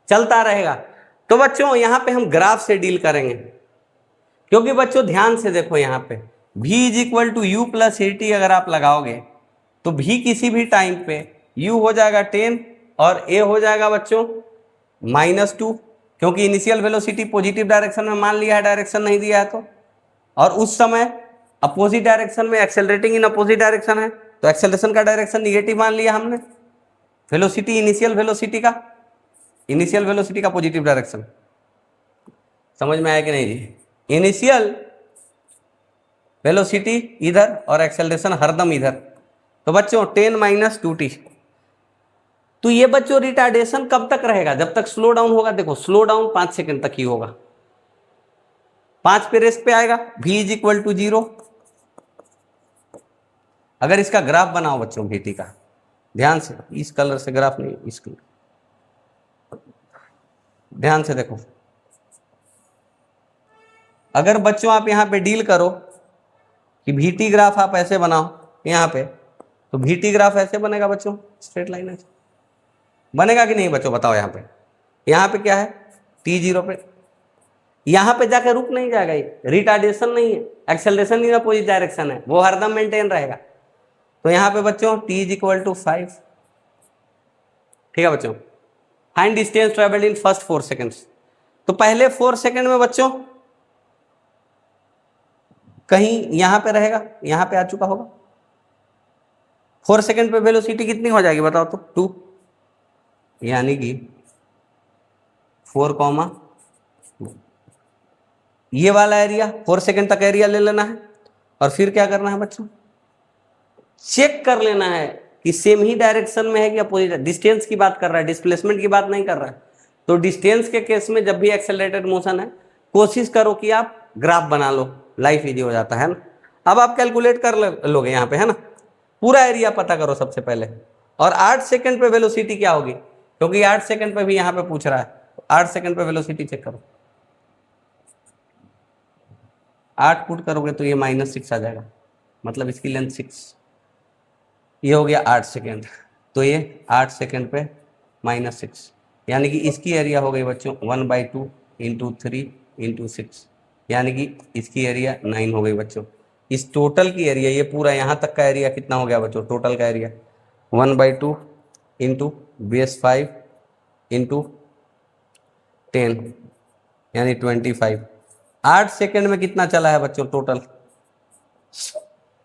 चलता रहेगा। तो बच्चों यहां पे हम ग्राफ से डील करेंगे, क्योंकि बच्चों ध्यान से देखो यहां पे v is equal to u plus a t अगर आप लगाओगे तो v किसी भी टाइम पे u हो जाएगा 10 और a हो जाएगा बच्चों -2, क्योंकि इनिशियल वेलोसिटी पॉजिटिव डायरेक्शन में मान लिया है, डायरेक्शन नहीं दिया है तो, और उस समय अपोजिट डायरेक्शन में एक्सेलरेटिंग इन अपोजिट डायरेक्शन है तो एक्सेलरेशन का डायरेक्शन निगेटिव मान लिया हमने, वेलोसिटी इनिशियल वेलोसिटी का पॉजिटिव डायरेक्शन, समझ में आया कि नहीं जी, इनिशियल वेलोसिटी इधर और एक्सेलरेशन हरदम इधर, तो बच्चों 10 - 2t। तो ये बच्चों रिटार्डेशन कब तक रहेगा, जब तक स्लो डाउन होगा। देखो स्लो डाउन 5 सेकंड तक ही होगा, 5 पे रेस्ट पे आएगा, v इज इक्वल टू 0। अगर इसका ग्राफ बनाओ बच्चों vt का, ध्यान से, इस कलर से ग्राफ नहीं, इस कलर, ध्यान से देखो, अगर बच्चों आप यहां पे डील करो कि vt ग्राफ आप ऐसे बनाओ यहां पे, तो vt ग्राफ ऐसे बनेगा बच्चों, स्ट्रेट लाइन ऐसे बनेगा कि नहीं बच्चों, बताओ। यहाँ पे क्या है t0 पे, यहाँ पे जाकर रुक नहीं जाएगा, ये रिटार्डेशन नहीं है, एक्सेलरेशन इन अपोजिट डायरेक्शन है, वो हरदम मेंटेन रहेगा। तो यहाँ पे बच्चों t इज इक्वल टू 5, ठीक है बच्चों। Find distance travelled in first 4 seconds. तो पहले 4 सेकेंड में बच्चों कहीं यहां पे रहेगा, यहां पे आ चुका होगा। 4 सेकेंड पे वेलोसिटी कितनी हो जाएगी बताओ तो 2, यानी कि 4, ये वाला एरिया 4 सेकेंड तक एरिया ले लेना है और फिर क्या करना है बच्चों, चेक कर लेना है कि सेम ही डायरेक्शन में है कि अपोजिट। डिस्टेंस की बात कर रहा है, डिस्प्लेसमेंट की बात नहीं कर रहा है। तो डिस्टेंस के केस में जब भी एक्सेलरेटेड मोशन है कोशिश करो कि आप ग्राफ बना लो, लाइफ इजी हो जाता है ना। अब आप कैलकुलेट कर लोगे यहाँ पे है ना, पूरा एरिया पता करो सबसे पहले। और 8 सेकेंड पे वेलोसिटी क्या होगी, क्योंकि 8 सेकेंड पे भी यहाँ पे पूछ रहा है। 8 सेकेंड पे वेलोसिटी चेक करो, 8 पुट करोगे तो ये -6 आ जाएगा, मतलब इसकी लेंथ 6, ये हो गया 8 सेकेंड। तो ये 8 सेकेंड पे -6, यानी कि इसकी एरिया हो गई बच्चों 1/2 × 3 × 6, यानी कि इसकी एरिया 9 हो गई बच्चों। इस टोटल की एरिया, ये पूरा यहाँ तक का एरिया कितना हो गया बच्चों, टोटल का एरिया 1/2 × base 5 × 10 यानी 25। 8 सेकेंड में कितना चला है बच्चों टोटल,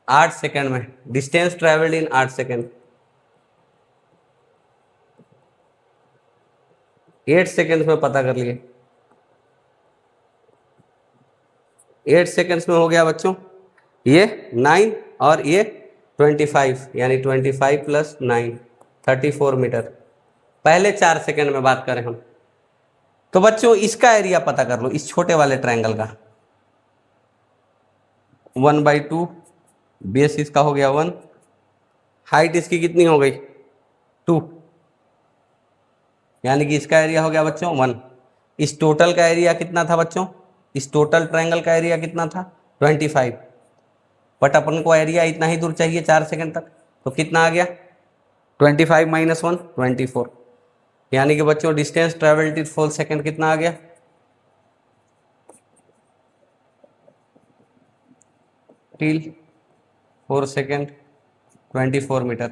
8 सेकेंड में डिस्टेंस ट्रेवल्ड इन 8 सेकेंड, 8 सेकेंड में पता कर लिए। 8 सेकेंड्स में हो गया बच्चों ये 9 और ये 25, यानी 25 + 9 34 मीटर। पहले 4 सेकेंड में बात करें हम, तो बच्चों इसका एरिया पता कर लो, इस छोटे वाले ट्रायंगल का। 1/2 बेस इसका हो गया 1, हाइट इसकी कितनी हो गई 2, यानी कि इसका एरिया हो गया बच्चों 1। इस टोटल का एरिया कितना था बच्चों, इस टोटल ट्रायंगल का एरिया कितना था 25, बट अपन को एरिया इतना ही दूर चाहिए 4 सेकेंड तक, तो कितना आ गया 25 - 1 24, यानी कि बच्चों डिस्टेंस ट्रेवल्ड इन 4 सेकेंड कितना आ गया, टिल 4 सेकेंड 24 मीटर।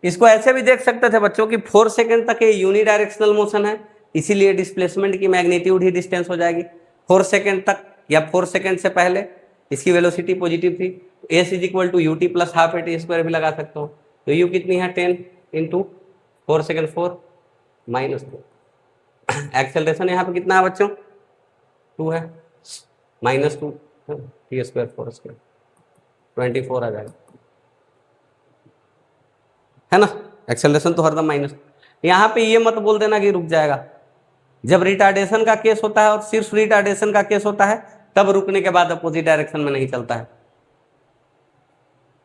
इसको ऐसे भी देख सकते थे बच्चों कि 4 सेकेंड तक ये यूनिडायरेक्शनल मोशन है, इसीलिए डिस्प्लेसमेंट की मैग्नीट्यूड ही डिस्टेंस हो जाएगी। 4 सेकेंड तक या 4 सेकेंड से पहले इसकी वेलोसिटी पॉजिटिव थी, s is equal to u t plus half a t square भी लगा सकते हो। तो यू कितनी है 10 × 4 सेकेंड 4 -2। एक्सेलरेशन यहाँ पे कितना है बच्चों 2 है, -2 टी स्क्वायर 4 स्क्वायर 24 आ जाएगा, है ना। एक्सेलरेशन तो हरदम माइनस। यहाँ पे ये मत बोल देना कि रुक जाएगा, जब रिटार्डेशन का केस होता है और सिर्फ रिटार्डेशन का केस होता है तब रुकने के बाद अपोजिट डायरेक्शन में नहीं चलता है।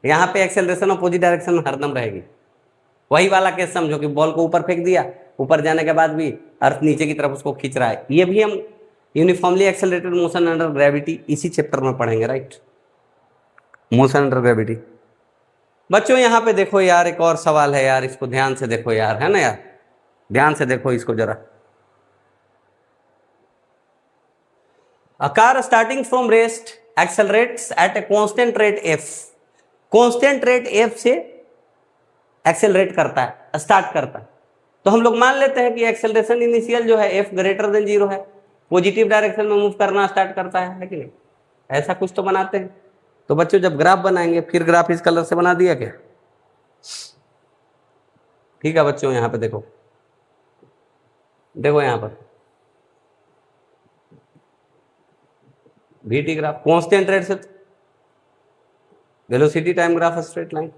यहाँ पे एक्सेलरेशन अपोजिट डायरेक्शन में हरदम रहेगी। वही वाला केस समझो कि बॉल को ऊपर फेंक दिया, ऊपर जाने के बाद भी अर्थ नीचे की तरफ उसको खींच रहा है। ये भी हम uniformly accelerated motion under gravity इसी चैप्टर में पढ़ेंगे, राइट, मोशन अंडर ग्रेविटी। बच्चों यहाँ पे देखो यार, एक और सवाल है यार, इसको ध्यान से देखो यार, है ना यार, ध्यान से देखो इसको जरा। A car starting from rest accelerates at a constant rate f, constant rate f से एक्सेलरेट करता है, स्टार्ट करता है। तो हम लोग मान लेते हैं कि एक्सेलरेशन इनिशियल जो है f > 0 है, पॉजिटिव डायरेक्शन में मूव करना स्टार्ट करता है कि नहीं, ऐसा कुछ तो बनाते हैं। तो बच्चों जब ग्राफ बनाएंगे, फिर ग्राफ इस कलर से बना दिया क्या, ठीक है बच्चों। यहाँ पे देखो, देखो यहाँ पर VT ग्राफ कांस्टेंट रेट से, velocity time graph straight line,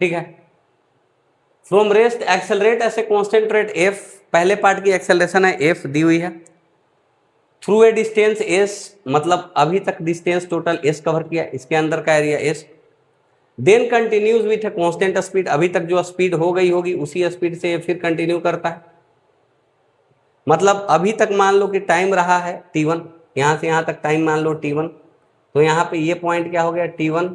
ठीक है। फ्रॉम रेस्ट एक्सेलरेट ऐसे कांस्टेंट रेट f, पहले पार्ट की एक्सेलरेशन है f दी हुई है, थ्रू ए डिस्टेंस s, मतलब अभी तक डिस्टेंस टोटल s कवर किया, इसके अंदर का area s, then continues with a constant speed, अभी तक जो स्पीड हो गई होगी उसी स्पीड से फिर कंटिन्यू करता है। मतलब अभी तक मान लो कि टाइम रहा है t1, यहाँ से यहाँ तक टाइम मान लो t1, तो यहाँ पे ये पॉइंट क्या हो गया t1,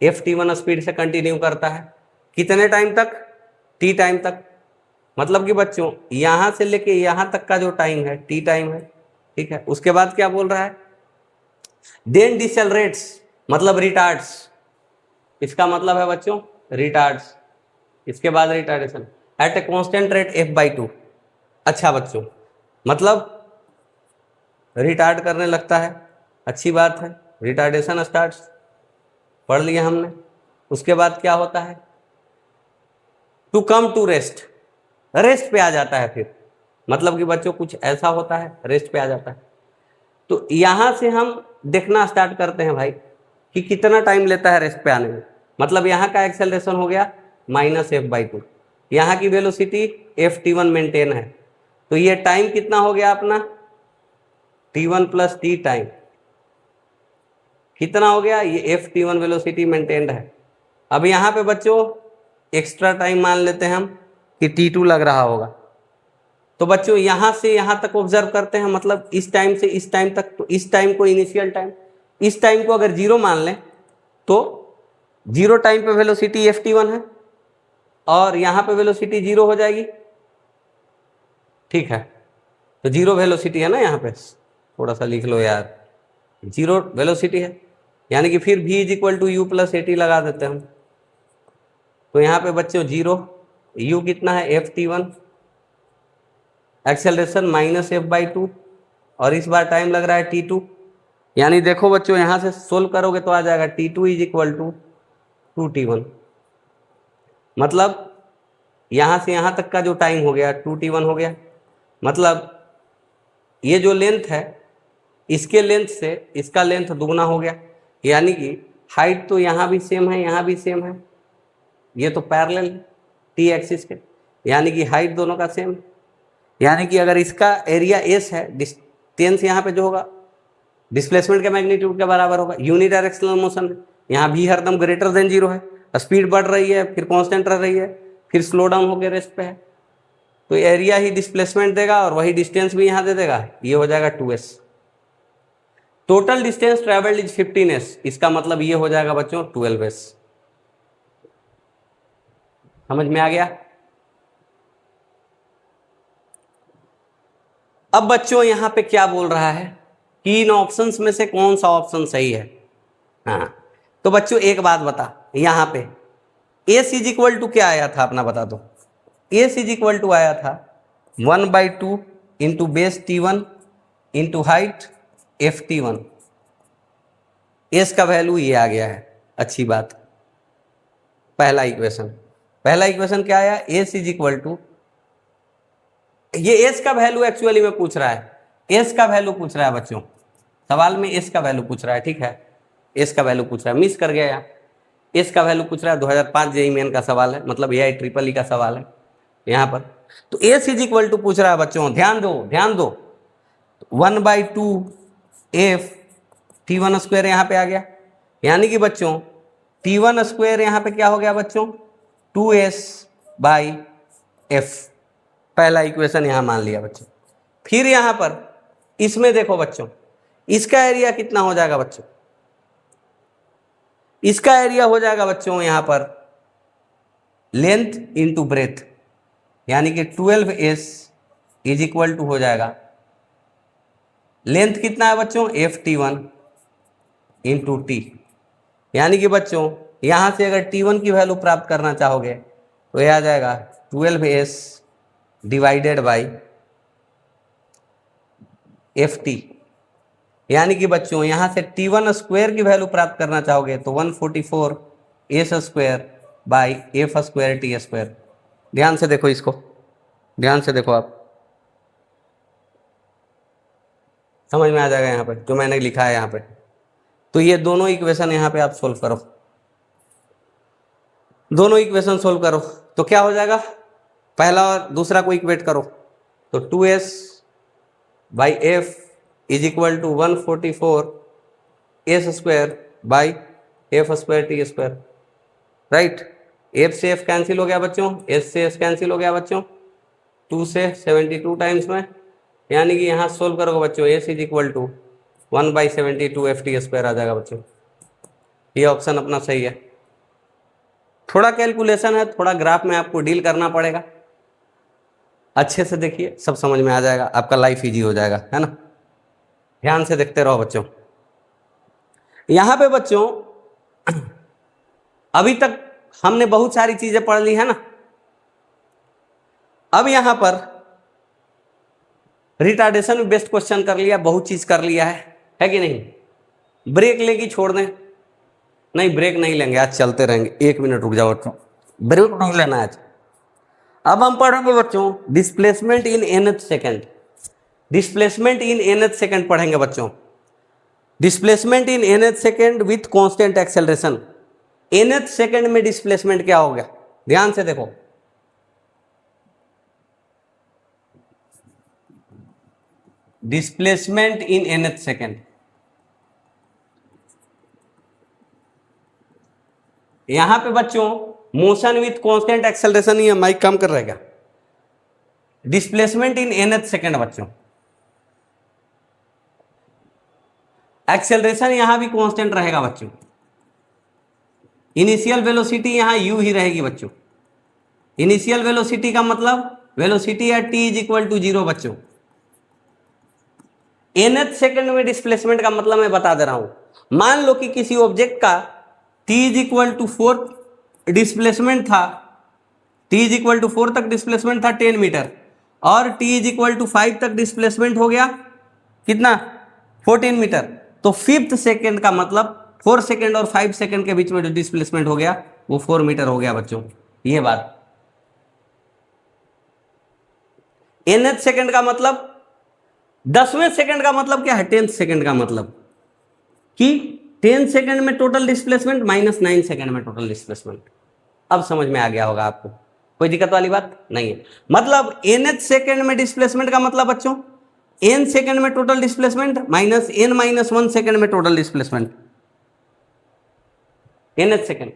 ft1 स्पीड से कंटिन्यू करता है कितने टाइम तक, t टाइम तक। मतलब कि बच्चों यहाँ से लेके यहाँ तक का जो टाइम है t टाइम है, ठीक है। उसके बाद क्या बोल रहा है, देन डिसेलरेट्स मतलब रिटार्ड्स, इसका मतलब है बच्चों रिटार्ड्स, इसके बाद retardation at a constant rate f/2। अच्छा बच्चों, मतलब रिटार्ड करने लगता है, अच्छी बात है, रिटार्डेशन स्टार्ट्स, पढ़ लिया हमने। उसके बाद क्या होता है, to come to rest, rest पे आ जाता है फिर, मतलब कि बच्चों कुछ ऐसा होता है रेस्ट पे आ जाता है। तो यहां से हम देखना स्टार्ट करते हैं भाई कि कितना टाइम लेता है रेस्ट पे आने में। मतलब यहाँ का एक्सेलरेशन हो गया -f/2, यहाँ की वेलोसिटी ft1 मेंटेन है, तो ये टाइम कितना हो गया अपना t1 + t टाइम, कितना हो गया, ये ft1 वेलोसिटी मेंटेन्ड है। अब यहाँ पे बच्चों एक्स्ट्रा टाइम मान लेते हैं हम कि t2 लग रहा होगा। तो बच्चों यहाँ से यहाँ तक ऑब्जर्व करते हैं, मतलब इस टाइम से इस टाइम तक, तो इस टाइम को इनिशियल टाइम, इस टाइम को अगर 0 मान लें तो 0 टाइम पे वेलोसिटी ft1 है और यहाँ पे वेलोसिटी 0 हो जाएगी, ठीक है। तो 0 वेलोसिटी है ना, यहाँ पे थोड़ा सा लिख लो यार, 0 वेलोसिटी है, यानी कि फिर v = u + at लगा देते हैं हम। तो यहाँ पे बच्चों 0, u कितना है ft1, एक्सेलरेशन -f/2 और इस बार टाइम लग रहा है t2। यानी देखो बच्चों यहाँ से सोल्व करोगे तो आ जाएगा t2 = 2t1, मतलब यहाँ से यहाँ तक का जो टाइम हो गया 2t1 हो गया। मतलब ये जो लेंथ है इसके लेंथ से इसका लेंथ दुगना हो गया, यानी कि हाइट तो यहाँ भी सेम है, यहाँ भी सेम है, ये तो पैरेलल टी एक्सिस के, यानी कि हाइट दोनों का सेम। यानी कि अगर इसका एरिया एस है, डिस्टेंस यहाँ पे जो होगा डिस्प्लेसमेंट के मैग्नीट्यूड के बराबर होगा, यूनिडायरेक्शनल मोशन है, यहाँ भी हरदम ग्रेटर देन 0 है, स्पीड बढ़ रही है फिर कांस्टेंट रह रही है फिर स्लो डाउन होकर रेस्ट पे है, तो एरिया ही डिस्प्लेसमेंट देगा और वही डिस्टेंस भी यहाँ दे देगा, ये हो जाएगा 2s। Total distance travelled is 15s, इसका मतलब ये हो जाएगा बच्चों 12s। समझ में आ गया। अब बच्चों यहाँ पे क्या बोल रहा है कि इन ऑप्शंस में से कौन सा ऑप्शन सही है। हाँ, तो बच्चों एक बात बता, यहाँ पे एस = क्या आया था अपना, बता दो। एस = आया था 1/2 into base t1 into height ft1। S का वैल्यू ये आ गया है, अच्छी बात। पहला इक्वेशन क्या आया, एस = ये एस का वैल्यू एक्चुअली में पूछ रहा है, एस का वैल्यू पूछ रहा है बच्चों, सवाल में एस का वैल्यू पूछ रहा है, ठीक है, एस का वैल्यू पूछ रहा है, मिस कर गया यार, एस का वैल्यू पूछ रहा है, 2005 जेईई मेन का सवाल है, मतलब AI ट्रिपल ई का सवाल है यहाँ पर। तो एस = पूछ रहा है बच्चों, ध्यान दो 1/2 ft1² यहाँ पे आ गया, यानी कि बच्चों t1² यहाँ पे क्या हो गया बच्चों 2s/f। पहला इक्वेशन यहां मान लिया बच्चों। फिर यहां पर इसमें देखो बच्चों, इसका एरिया कितना हो जाएगा बच्चों, इसका एरिया हो जाएगा बच्चों यहां पर लेंथ इंटू ब्रेथ, यानी कि 12s = हो जाएगा, लेंथ कितना है बच्चों ft1 इंटू टी, यानी कि बच्चों यहां से अगर t1 की वैल्यू प्राप्त करना चाहोगे तो यह आ जाएगा 12s डिवाइडेड बाई ft, यानी कि बच्चों यहां से t1² की वैल्यू प्राप्त करना चाहोगे तो 144s²/f² t²। ध्यान से देखो इसको, ध्यान से देखो, आप समझ में आ जाएगा यहाँ पे जो मैंने लिखा है यहाँ पे। तो ये दोनों इक्वेशन यहाँ पे आप सोल्व करो, दोनों इक्वेशन सोल्व करो तो क्या हो जाएगा, पहला और दूसरा को इक्वेट करो तो 2s/f = 144s²/f² t², right. f से f कैंसिल हो गया बच्चों, s से s कैंसिल हो गया बच्चों, 2 से 72 टाइम्स में, यानी कि यहाँ सोल्व करोगे बच्चों s = 1/72 ft² आ जाएगा बच्चों। ये ऑप्शन अपना सही है। थोड़ा कैलकुलेशन है, थोड़ा ग्राफ में आपको डील करना पड़ेगा, अच्छे से देखिए सब समझ में आ जाएगा, आपका लाइफ इजी हो जाएगा, है ना। ध्यान से देखते रहो बच्चों। यहां पे बच्चों अभी तक हमने बहुत सारी चीजें पढ़ ली है ना, अब यहां पर रिटार्डेशन में बेस्ट क्वेश्चन कर लिया, बहुत चीज कर लिया है कि नहीं? ब्रेक लेगी छोड़ दें? नहीं, ब्रेक नहीं लेंगे आज, चलते रहेंगे। 1 मिनट रुक जाओ बच्चों, ब्रेक नहीं लेना आज। अब हम पढ़ेंगे बच्चों displacement in nth second. Displacement in nth second पढ़ेंगे बच्चों। Displacement in nth second with constant acceleration. nth second में डिस्प्लेसमेंट क्या हो गया, ध्यान से देखो। डिस्प्लेसमेंट इन nth सेकेंड, यहां पे बच्चों मोशन विथ कांस्टेंट एक्सेलरेशन, ये माइक काम कर रहेगा। डिस्प्लेसमेंट इन nth सेकेंड बच्चों, एक्सेलरेशन यहां भी कांस्टेंट रहेगा बच्चों। इनिशियल वेलोसिटी यहां u ही रहेगी बच्चों। इनिशियल वेलोसिटी का मतलब velocity at t is equal to 0 बच्चों। nth सेकेंड में डिस्प्लेसमेंट का मतलब मैं बता दे रहा हूं। मान लो कि किसी ऑब्जेक्ट का t is equal to 4 displacement था, t इज इक्वल टू 4 तक डिस्प्लेसमेंट था 10 मीटर, और t इज इक्वल टू 5 तक डिस्प्लेसमेंट हो गया कितना, 14 मीटर। तो 5th सेकेंड का मतलब 4 सेकेंड और 5 सेकेंड के बीच में जो डिस्प्लेसमेंट हो गया वो 4 मीटर हो गया बच्चों। ये बात। nth सेकेंड का मतलब 10वें सेकेंड का मतलब क्या है, 10th सेकेंड का मतलब कि 10 सेकेंड में टोटल डिस्प्लेसमेंट माइनस 9 सेकेंड में टोटल डिस्प्लेसमेंट। अब समझ में आ गया होगा आपको, कोई दिक्कत वाली बात नहीं है। मतलब nth सेकेंड में डिस्प्लेसमेंट का मतलब बच्चों n सेकेंड में total displacement minus n-1 second में टोटल डिस्प्लेसमेंट। nth सेकेंड,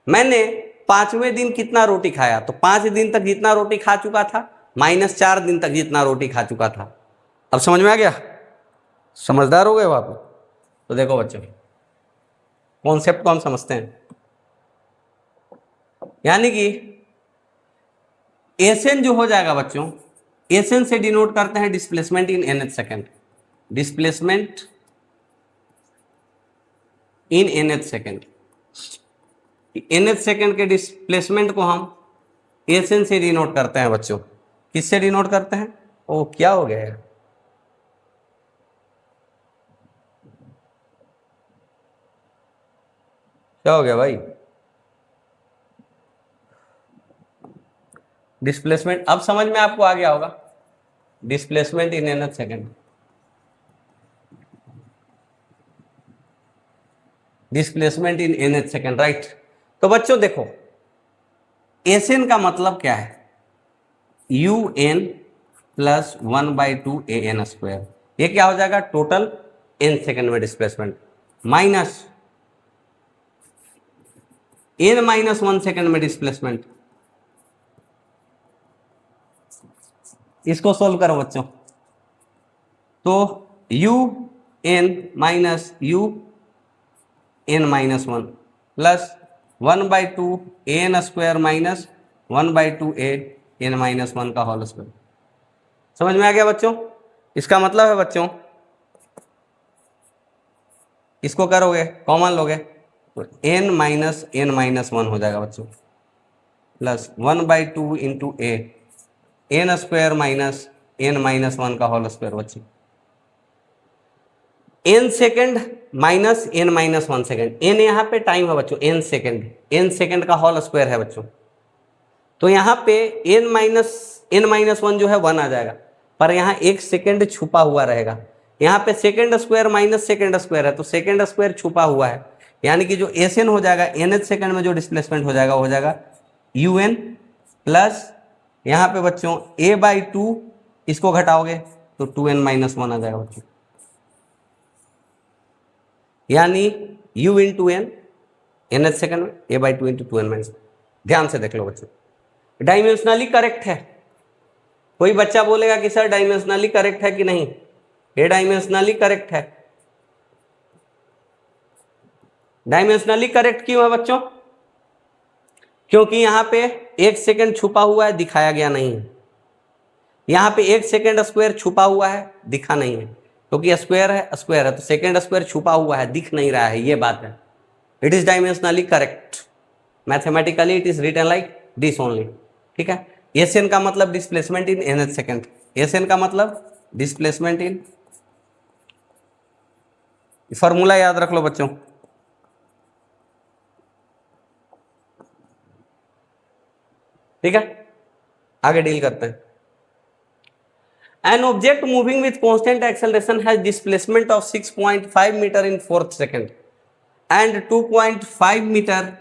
मैंने 5वें दिन कितना रोटी खाया, तो 5 दिन तक जितना रोटी खा चुका था माइनस 4 दिन तक जितना रोटी खा चुका था। अब समझ में आ गया, समझदार हो गए हो आप। तो देखो बच्चों कॉन्सेप्ट को हम समझते हैं, यानी कि एसएन जो हो जाएगा बच्चों, एसएन से डिनोट करते हैं displacement in nth second. Displacement in nth second, nth second के डिस्प्लेसमेंट को हम एसएन से डिनोट करते हैं बच्चों। किससे डिनोट करते हैं, ओ क्या हो गया है, क्या हो गया भाई, डिस्प्लेसमेंट अब समझ में आपको आ गया होगा। Displacement in nth second, displacement in nth second, right. तो बच्चों देखो एसएन का मतलब क्या है, un प्लस 1/2 an स्क्वायर। ये क्या हो जाएगा, टोटल n सेकेंड में डिस्प्लेसमेंट माइनस n-1 सेकेंड में डिस्प्लेसमेंट। इसको सोल्व करो बच्चों, तो un minus un-1 plus 1/2 an square minus 1/2 an-1 का होल स्क्वायर। समझ में आ गया बच्चों? इसका मतलब है बच्चों इसको करोगे कॉमन लोगे तो n-1 हो जाएगा बच्चों, प्लस 1/2 इंटू ए n स्क्वायर माइनस n-1 का होल स्क्वायर बच्चों। n second minus n-1 second, n यहाँ पे टाइम है बच्चों, n सेकेंड का होल स्क्वायर है बच्चों। तो यहाँ पे n-1 जो है 1 आ जाएगा, पर यहाँ 1 सेकेंड छुपा हुआ रहेगा। यहाँ पे second square minus second square है, तो सेकेंड स्क्वायर छुपा हुआ है, यानी कि जो एस एन हो जाएगा nth सेकेंड में जो डिस्प्लेसमेंट हो जाएगा वो हो जाएगा un प्लस यहाँ पे बच्चों a/2, इसको घटाओगे तो 2n-1 आ जाएगा बच्चों, यानी u into n nth second में a/2 इंटू 2n-1। ध्यान से देख लो बच्चों, डायमेंशनली करेक्ट है। कोई बच्चा बोलेगा कि सर डायमेंशनली करेक्ट है कि नहीं, ये डायमेंशनली करेक्ट है। डायमेंशनली करेक्ट क्यों है बच्चों, क्योंकि यहाँ पे 1 सेकेंड छुपा हुआ है, दिखाया गया नहीं है। यहाँ पे 1 सेकेंड स्क्वायर छुपा हुआ है, दिखा नहीं है, क्योंकि स्क्वायर है तो सेकेंड स्क्वायर छुपा हुआ है, दिख नहीं रहा है, ये बात है। It is dimensionally correct, mathematically it is written like this only, ठीक है। एस एन का मतलब displacement in nth second, s n का मतलब डिस्प्लेसमेंट इन, फॉर्मूला याद रख लो बच्चों। ठीक है, आगे डील करते हैं। An object moving with constant acceleration has displacement of 6.5 meter in fourth second and 2.5 meter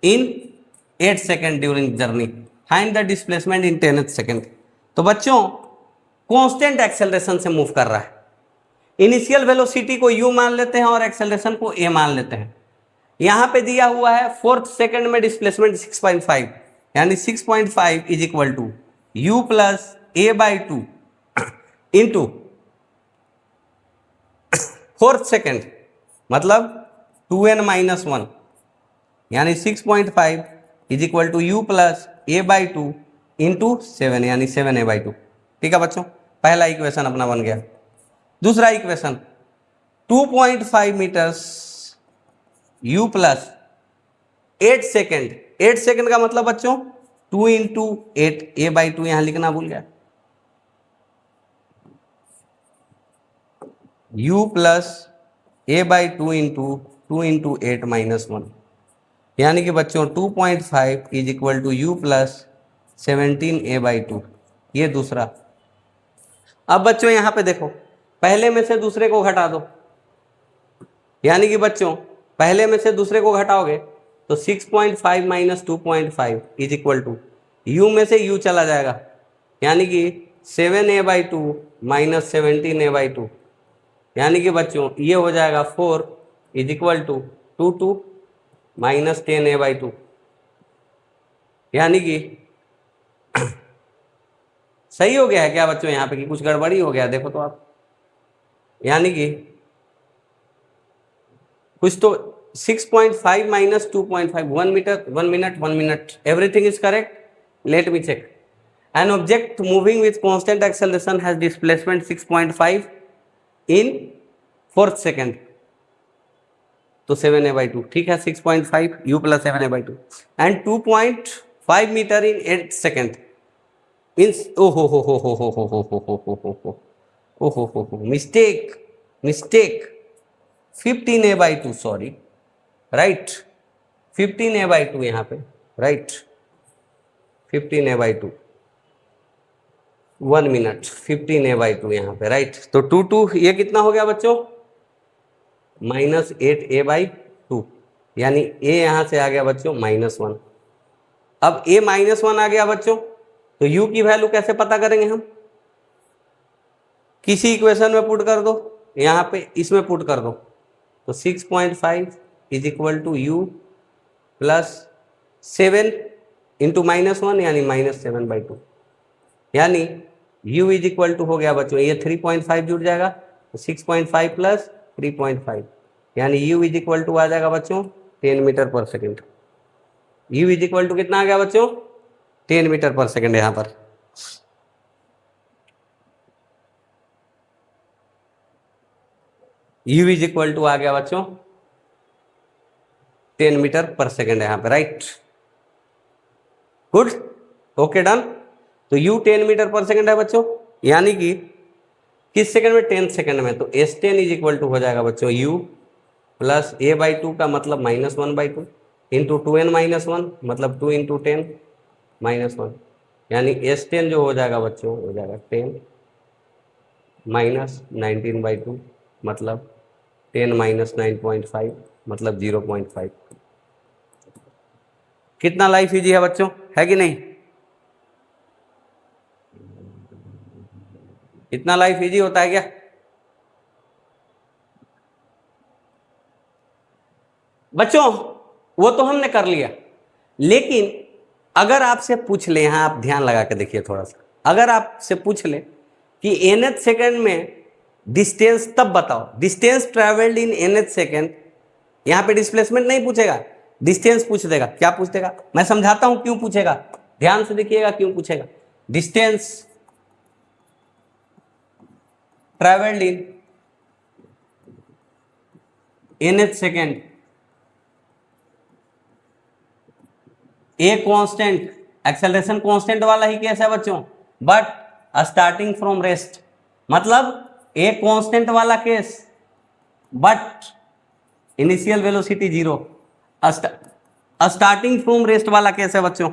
in 8 second during journey. Find the displacement in 10th second. तो बच्चों कांस्टेंट एक्सेलरेशन से मूव कर रहा है, इनिशियल वेलोसिटी को u मान लेते हैं और एक्सेलरेशन को a मान लेते हैं। यहां पे दिया हुआ है फोर्थ सेकंड में डिस्प्लेसमेंट 6.5, यानी 6.5 is equal to u plus a by 2 into fourth second मतलब 2n माइनस 1, यानी 6.5 is equal to u plus a by 2 into 7, यानी 7a बाई 2। ठीक है बच्चों, पहला इक्वेशन अपना बन गया। दूसरा equation 2.5 metres u plus 8 second, 8 second का मतलब बच्चों 2 इंटू 8 a बाई 2, यहां लिखना भूल गया, u plus a by 2 into 8 minus 1, यानी कि बच्चों 2.5 is equal to u plus 17a by 2, ये दूसरा। अब बच्चों यहां पे देखो, पहले में से दूसरे को घटा दो, यानी कि बच्चों पहले में से दूसरे को घटाओगे तो 6.5 minus 2.5 is equal to u में से u चला जाएगा, यानी कि 7a by 2 minus 17a by 2, यानी कि बच्चों ये हो जाएगा 4 is equal to 2 minus 10a by 2, यानी कि सही हो गया है क्या बच्चों यहाँ पे कि कुछ गड़बड़ी हो गया, देखो तो आप, यानी कि कुछ तो 6.5 minus 2.5, 1 minute, everything is correct, let me check. An object moving with constant acceleration has displacement 6.5 in fourth second, तो 7a बाई 2, ठीक है, 6.5 u plus 7a by 2 and 2.5 metre in 8 second in, ओहो हो mistake 15a by 2, sorry, right, 15a by 2 यहाँ पे, right, 15a by 2, 1 minute, 15a by 2 यहाँ पे, right. तो 2 ये कितना हो गया बच्चों, माइनस 8a बाई 2, यानी a यहां से आ गया बच्चों -1। अब a -1 आ गया बच्चों, तो u की वैल्यू कैसे पता करेंगे हम, किसी इक्वेशन में पुट कर दो, यहां पे इसमें पुट कर दो, तो 6.5 is equal to u plus 7 into -1, यानी -7 बाई 2, यानी u इज इक्वल टू हो गया बच्चों, ये 3.5 जुड़ जाएगा, तो 6.5 प्लस 3.5, यानी u इज इक्वल टू आ जाएगा बच्चों 10 मीटर पर second. u is equal to कितना आ गया बच्चों, 10 मीटर पर सेकेंड। यहां पर u इज इक्वल टू आ गया बच्चों 10 मीटर पर सेकेंड यहां पे, राइट, गुड, ओके, डन। तो u 10 मीटर पर सेकेंड है बच्चों, यानी कि किस सेकंड में, 10 सेकंड में, तो S10 इज इक्वल टू हो जाएगा बच्चों u प्लस a बाई 2 का मतलब -1 बाई 2 इंटू 2n माइनस 1, मतलब 2 इंटू 10 -1, यानी S10 जो हो जाएगा बच्चों हो जाएगा 10 माइनस 19 बाई 2, मतलब 10 माइनस 9.5, मतलब 0.5। कितना लाइफ इजी है बच्चों, है कि नहीं, इतना लाइफ इजी होता है क्या, बच्चों वो तो हमने कर लिया, लेकिन अगर आपसे पूछ ले, यहां आप ध्यान लगा के देखिए थोड़ा सा, अगर आपसे पूछ ले कि nth सेकंड में डिस्टेंस, तब बताओ distance travelled in nth second, यहां पे डिस्प्लेसमेंट नहीं पूछेगा, डिस्टेंस पूछ देगा। क्या पूछ देगा, मैं समझाता हूं क्यों पूछेगा, ध्यान से देखिएगा क्यों पूछेगा। Distance travelled in nth second, a constant acceleration constant वाला ही केस है बच्चों, बट स्टार्टिंग फ्रॉम रेस्ट, मतलब एक कांस्टेंट वाला case but initial velocity zero. Starting from rest वाला केस है बच्चों,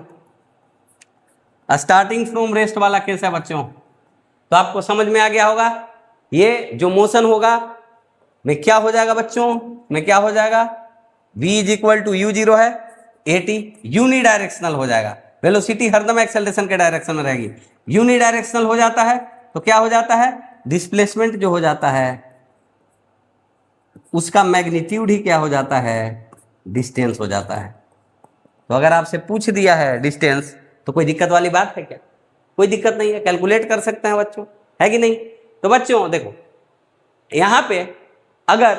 स्टार्टिंग फ्रॉम रेस्ट वाला केस है बच्चों। तो आपको समझ में आ गया होगा, ये जो मोशन होगा में क्या हो जाएगा बच्चों, में क्या हो जाएगा, v is equal to u zero है at, यूनिडायरेक्शनल हो जाएगा, वेलोसिटी हरदम एक्सेलरेशन के डायरेक्शन में रहेगी। यूनिडायरेक्शनल हो जाता है तो क्या हो जाता है, डिस्प्लेसमेंट जो हो जाता है उसका मैग्नीट्यूड ही क्या हो जाता है, डिस्टेंस हो जाता है। तो अगर आपसे पूछ दिया है डिस्टेंस तो कोई दिक्कत वाली बात है क्या, कोई दिक्कत नहीं है, कैलकुलेट कर सकते हैं बच्चों, है कि नहीं। तो बच्चों देखो यहां पे अगर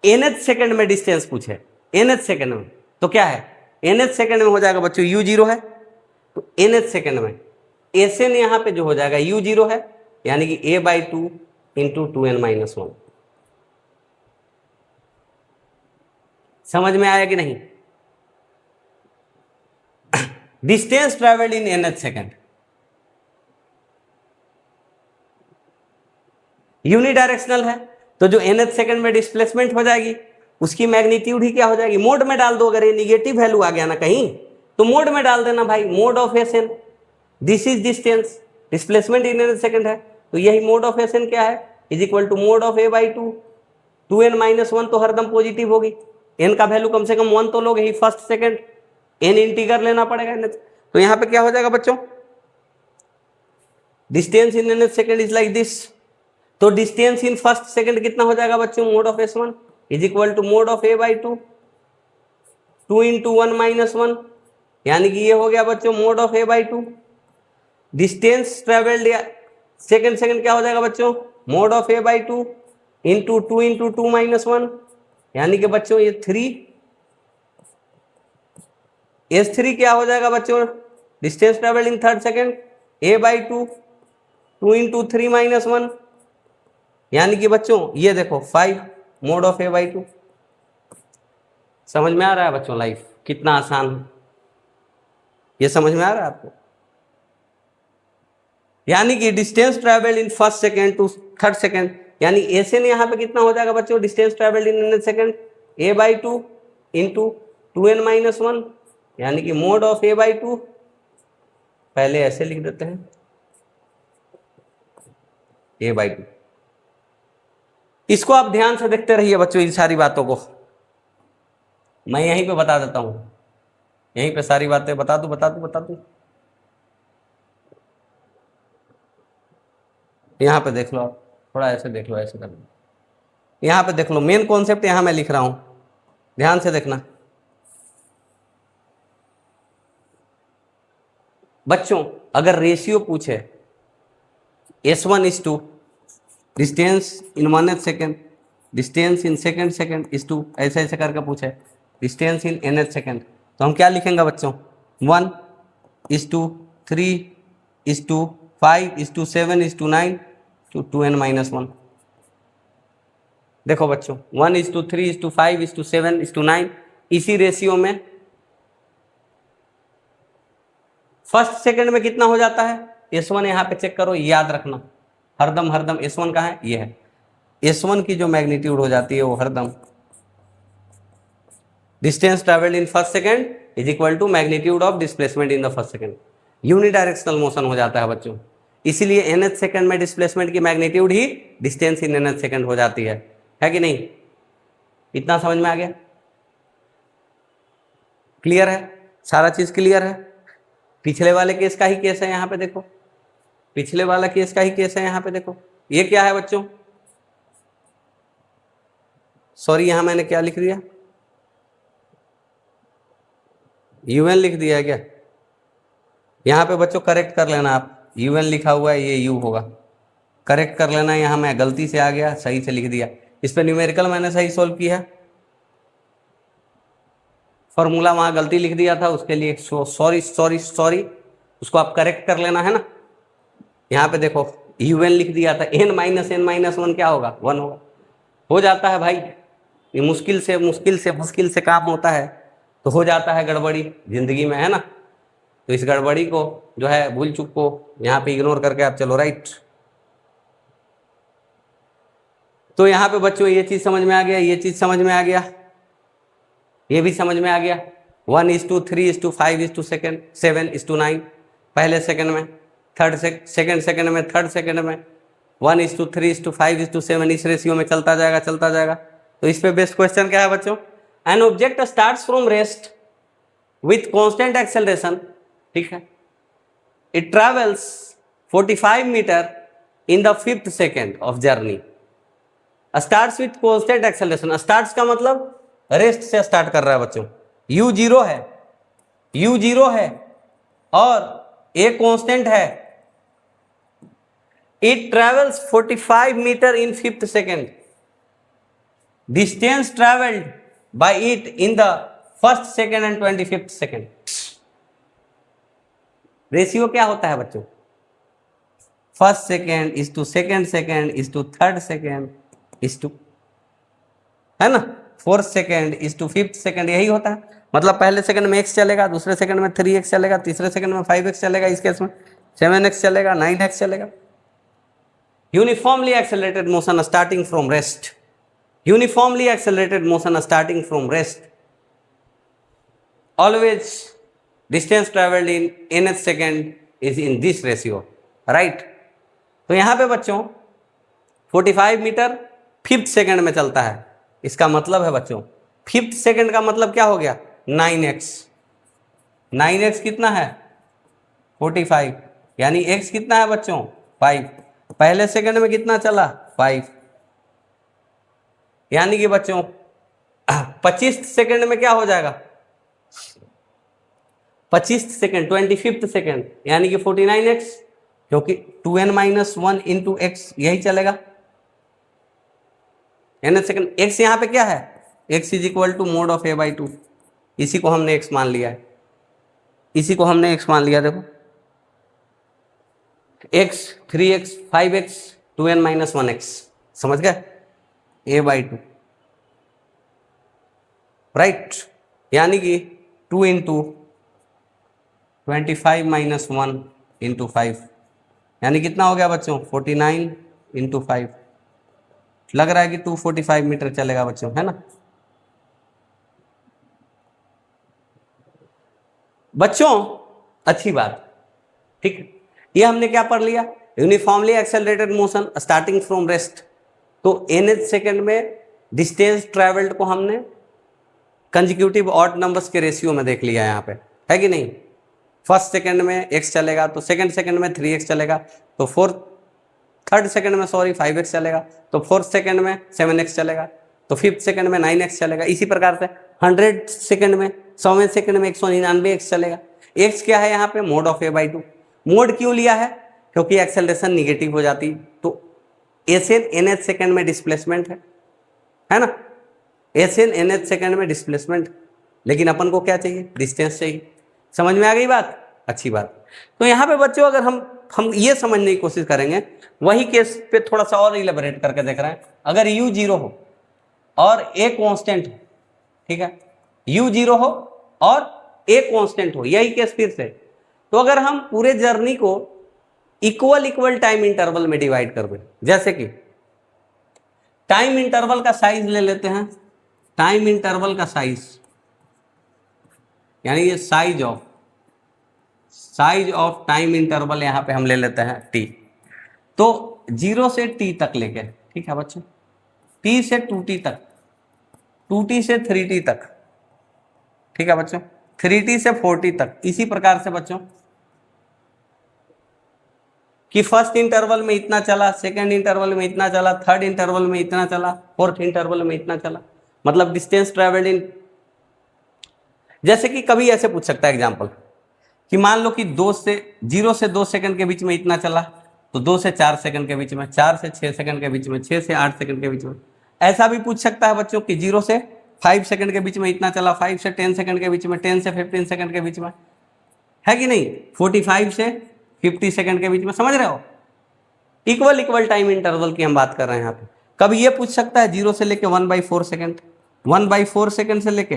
nth सेकंड में डिस्टेंस पूछे, nth सेकंड में, तो क्या है, nth सेकंड में हो जाएगा बच्चों u जीरो है, तो nth सेकंड में Sn यहां पे जो हो जाएगा u जीरो है, यानी कि a/2 इंटू 2n-1। समझ में आया कि नहीं। Distance travelled in nth second, unidirectional है तो जो nth सेकंड में डिस्प्लेसमेंट हो जाएगी उसकी मैग्नीट्यूड ही क्या हो जाएगी, मोड में डाल दो। अगर ये निगेटिव वैल्यू आ गया ना कहीं तो मोड में डाल देना भाई, mod of Sn, this is distance, displacement in nth second है तो यही मोड ऑफ Sn क्या है, is equal to mod of a/2, 2n-1 तो हरदम पॉजिटिव होगी, n का वैल्यू कम से कम 1 तो लोगे ही फर्स्ट सेकंड, n इंटीगर लेना पड़ेगा nth। तो यहां पे क्या हो जाएगा बच्चों, distance in nth second is like this. तो डिस्टेंस इन फर्स्ट सेकंड कितना हो जाएगा बच्चों, mod of S1 is equal to mod of a/2, 2 into 1-1, यानी कि ये हो गया बच्चों mod of a/2। Distance travelled second क्या हो जाएगा बच्चों, mod of a/2 into 2 into 2-1, यानी कि बच्चों ये 3, S3 क्या हो जाएगा बच्चों, distance travelled in third second a/2, 2 into 3-1, यानी कि बच्चों ये देखो 5, मोड ऑफ a/2। समझ में आ रहा है बच्चों, लाइफ कितना आसान है, ये समझ में आ रहा है आपको। यानी कि distance travelled in first second to third second, यानी Sn यहां पे कितना हो जाएगा बच्चों, distance travelled in nth second a/2 into 2n-1, यानी कि मोड ऑफ a/2, पहले ऐसे लिख देते हैं a/2। इसको आप ध्यान से देखते रहिए बच्चों, इन सारी बातों को मैं यहीं पे बता देता हूं, यहीं पे सारी बातें बता दूं। यहां पे देख लो आप, थोड़ा ऐसे देख लो, ऐसे कर लो, यहां पे देख लो, मेन कॉन्सेप्ट यहां मैं लिख रहा हूं, ध्यान से देखना बच्चों। अगर रेशियो पूछे S1 is to distance in 1th second, distance in second is to, ऐसे ऐसे करके पूछे डिस्टेंस इन nth सेकंड, तो हम क्या लिखेंगे बच्चों, 1:3:5:7:9:2n-1। देखो बच्चों 1:3:5:7:9, इसी रेशियो में फर्स्ट सेकंड में कितना हो जाता है, S1 यहां पे चेक करो, याद रखना हरदम S1 का है, ये है S1 की जो मैग्नीट्यूड हो जाती है वो हरदम distance travelled in first second is equal to magnitude of displacement in the first second. Unidirectional motion हो जाता है बच्चों, इसीलिए nth सेकंड में डिस्प्लेसमेंट की मैग्नीट्यूड ही डिस्टेंस इन nth सेकंड हो जाती है कि नहीं। इतना समझ में आ गया, क्लियर है, सारा चीज क्लियर है। पिछले वाले केस का ही केस है, यहां पे देखो, पिछले वाला केस का ही केस है, यहां पे देखो ये क्या है बच्चों, सॉरी यहां मैंने क्या लिख दिया, UN लिख दिया है क्या, यहां पे बच्चों करेक्ट कर लेना आप, UN लिखा हुआ है, ये U होगा, करेक्ट कर लेना। यहां मैं गलती से आ गया, सही से लिख दिया, इस पे न्यूमेरिकल मैंने सही सोल्व किया है, फॉर्मूला वहां गलती लिख दिया था, उसके लिए सॉरी, उसको आप करेक्ट कर लेना है ना। यहाँ पे देखो UN लिख दिया था, n-1 क्या होगा, 1 होगा, हो जाता है भाई, ये मुश्किल से काम होता है तो हो जाता है गड़बड़ी जिंदगी में, है ना। तो इस गड़बड़ी को जो है भूल चूक को यहाँ पे इग्नोर करके आप चलो राइट। तो यहाँ पे बच्चों ये चीज समझ में आ गया, ये चीज समझ में आ गया, ये भी समझ में आ गया। 1:3:5:2 7:9 पहले सेकंड में, सेकंड सेकंड में, थर्ड सेकंड में 1:3:5:7 इस रेशियो में चलता जाएगा। तो इस पे बेस्ट क्वेश्चन क्या है बच्चों? An object starts from rest with constant acceleration, ठीक है, it travels 45 metre in the 5th second of journey. Starts with constant acceleration, starts का मतलब रेस्ट से स्टार्ट कर रहा है बच्चों, u0 है और a कांस्टेंट है, it travels 45 metre in 5th second, distance travelled by it in the 1st second and 25th second. Ratio क्या होता है बच्चों? 1st second is to 2nd second is to 3rd second is to, है ना, 4th second is to 5th second, यही होता है। मतलब पहले सेकंड में x चलेगा, दूसरे सेकंड में 3x चलेगा, तीसरे सेकंड में 5x चलेगा, इस केस में 7x चलेगा, 9x चलेगा। Uniformly accelerated motion starting from rest, uniformly accelerated motion starting from rest, always distance travelled in nth second is in this ratio, right. तो यहां पे बच्चों 45 मीटर 5th सेकेंड में चलता है, इसका मतलब है बच्चों 5th सेकेंड का मतलब क्या हो गया? 9x, 9x कितना है? 45, यानी x कितना है बच्चों? 5। पहले सेकंड में कितना चला? 5, यानी कि बच्चों 25 सेकंड में क्या हो जाएगा? 25 सेकंड 25th सेकंड यानी कि 49x, क्योंकि 2n-1 इंटू x यही चलेगा n सेकंड। x यहां पे क्या है? x is equal to mod of a/2, इसी को हमने x मान लिया है, इसी को हमने x मान लिया। देखो x 3x 5x 2n-1x, समझ गए? a/2, राइट, यानी कि 2 इंटू 25-1 इंटू 5, यानी कितना हो गया बच्चों? 49 इंटू 5। लग रहा है कि 245 मीटर चलेगा बच्चों, है ना बच्चों? अच्छी बात, ठीक है। ये हमने क्या पढ़ लिया? Uniformly accelerated motion starting from rest. तो nth सेकंड में डिस्टेंस ट्रेवल्ड को हमने कंजिक्यूटिव ऑड नंबर्स के रेशियो में देख लिया यहाँ पे, है कि नहीं? 1st सेकंड में x चलेगा, तो 2nd सेकंड में 3x चलेगा, तो 3rd सेकंड में 5x चलेगा, तो 4th सेकंड में 7x चलेगा, तो 5th सेकंड में 9x चलेगा। इसी प्रकार से 100 सेकंड में 100वें सेकंड में 199x चलेगा। x क्या है यहाँ पे? Mode of a/2। मोड क्यों लिया है? क्योंकि एक्सेलरेशन निगेटिव हो जाती, तो एसएन nth सेकंड में डिस्प्लेसमेंट है ना, एसएन nth सेकंड में डिस्प्लेसमेंट, लेकिन अपन को क्या चाहिए? डिस्टेंस चाहिए। समझ में आ गई बात? अच्छी बात। तो यहाँ पे बच्चों अगर हम ये समझने की कोशिश करेंगे, वही केस पे थोड़ा सा और इलेबोरेट करके देख रहे हैं। अगर u0 हो और a कांस्टेंट हो, ठीक है, u0 हो और a कांस्टेंट हो, यही केस फिर से। तो अगर हम पूरे जर्नी को इक्वल टाइम इंटरवल में डिवाइड कर दें, जैसे कि टाइम इंटरवल का साइज ले लेते हैं, टाइम इंटरवल का साइज यानी ये साइज ऑफ टाइम इंटरवल यहां पे हम ले लेते हैं t। तो 0 से t तक लेके, ठीक है बच्चों, t से 2t तक, 2t से 3t तक, ठीक है बच्चों, 3t से 4t तक। इसी प्रकार से बच्चों कि फर्स्ट इंटरवल में इतना चला, सेकंड इंटरवल में इतना चला, थर्ड इंटरवल में इतना चला, फोर्थ इंटरवल में इतना चला, मतलब डिस्टेंस ट्रेवल्ड इन। जैसे कि कभी ऐसे पूछ सकता है एग्जांपल कि मान लो कि 0 से 2 सेकंड के बीच में इतना चला, तो 2 से 4 सेकंड के बीच में, 4 से 6 सेकंड के बीच में, 6 से 8 सेकंड के बीच में। ऐसा भी पूछ सकता है बच्चों कि 0 से 5 सेकंड के बीच में इतना चला, 5 से 10 सेकंड के बीच में, 10 से 15 सेकंड के बीच में, है कि नहीं, 45 से 50 सेकंड के बीच में। समझ रहे हो? इक्वल टाइम इंटरवल की हम बात कर रहे हैं यहाँ पे। कभी ये पूछ सकता है 0 से लेके 1/4 सेकंड, 1/4 सेकंड से लेके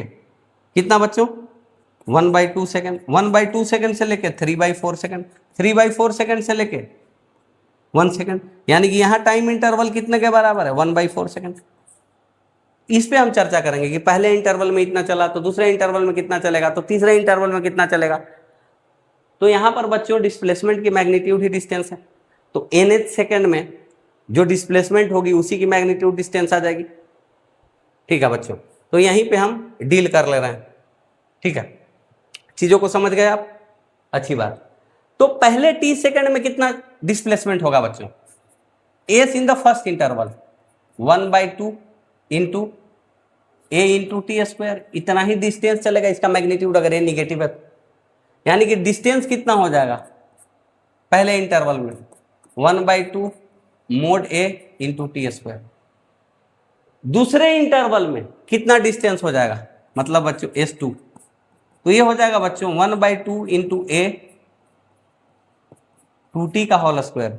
कितना बच्चों? 1/2 सेकेंड, 1/2 सेकेंड से लेके 3/4 सेकेंड, 3/4 सेकेंड से लेके 1 सेकेंड, यानी कि यहाँ टाइम इंटरवल कितने के बराबर है? 1/4 सेकेंड। इस पे हम चर्चा करेंगे कि पहले इंटरवल में इतना चला तो दूसरे इंटरवल में कितना चलेगा, तो तीसरे इंटरवल में कितना चलेगा। तो यहां पर बच्चों डिस्प्लेसमेंट की मैग्नीट्यूड ही डिस्टेंस है, तो nth सेकेंड में जो डिस्प्लेसमेंट होगी उसी की मैग्नीट्यूड डिस्टेंस आ जाएगी। ठीक है बच्चों, तो यहीं पे हम डील कर ले रहे हैं। ठीक है, चीजों को समझ गए आप, अच्छी बात। तो पहले t सेकेंड में कितना डिस्प्लेसमेंट होगा बच्चों? S in the first interval 1/2 into a into t square, इतना ही डिस्टेंस चलेगा। इसका मैग्नीट्यूड अगर a निगेटिव है, यानी कि डिस्टेंस कितना हो जाएगा पहले इंटरवल में? 1/2 mode a into t square. दूसरे इंटरवल में कितना डिस्टेंस हो जाएगा, मतलब बच्चों s2, तो ये हो जाएगा बच्चों 1/2 इंटू a 2t का होल स्क्वायर।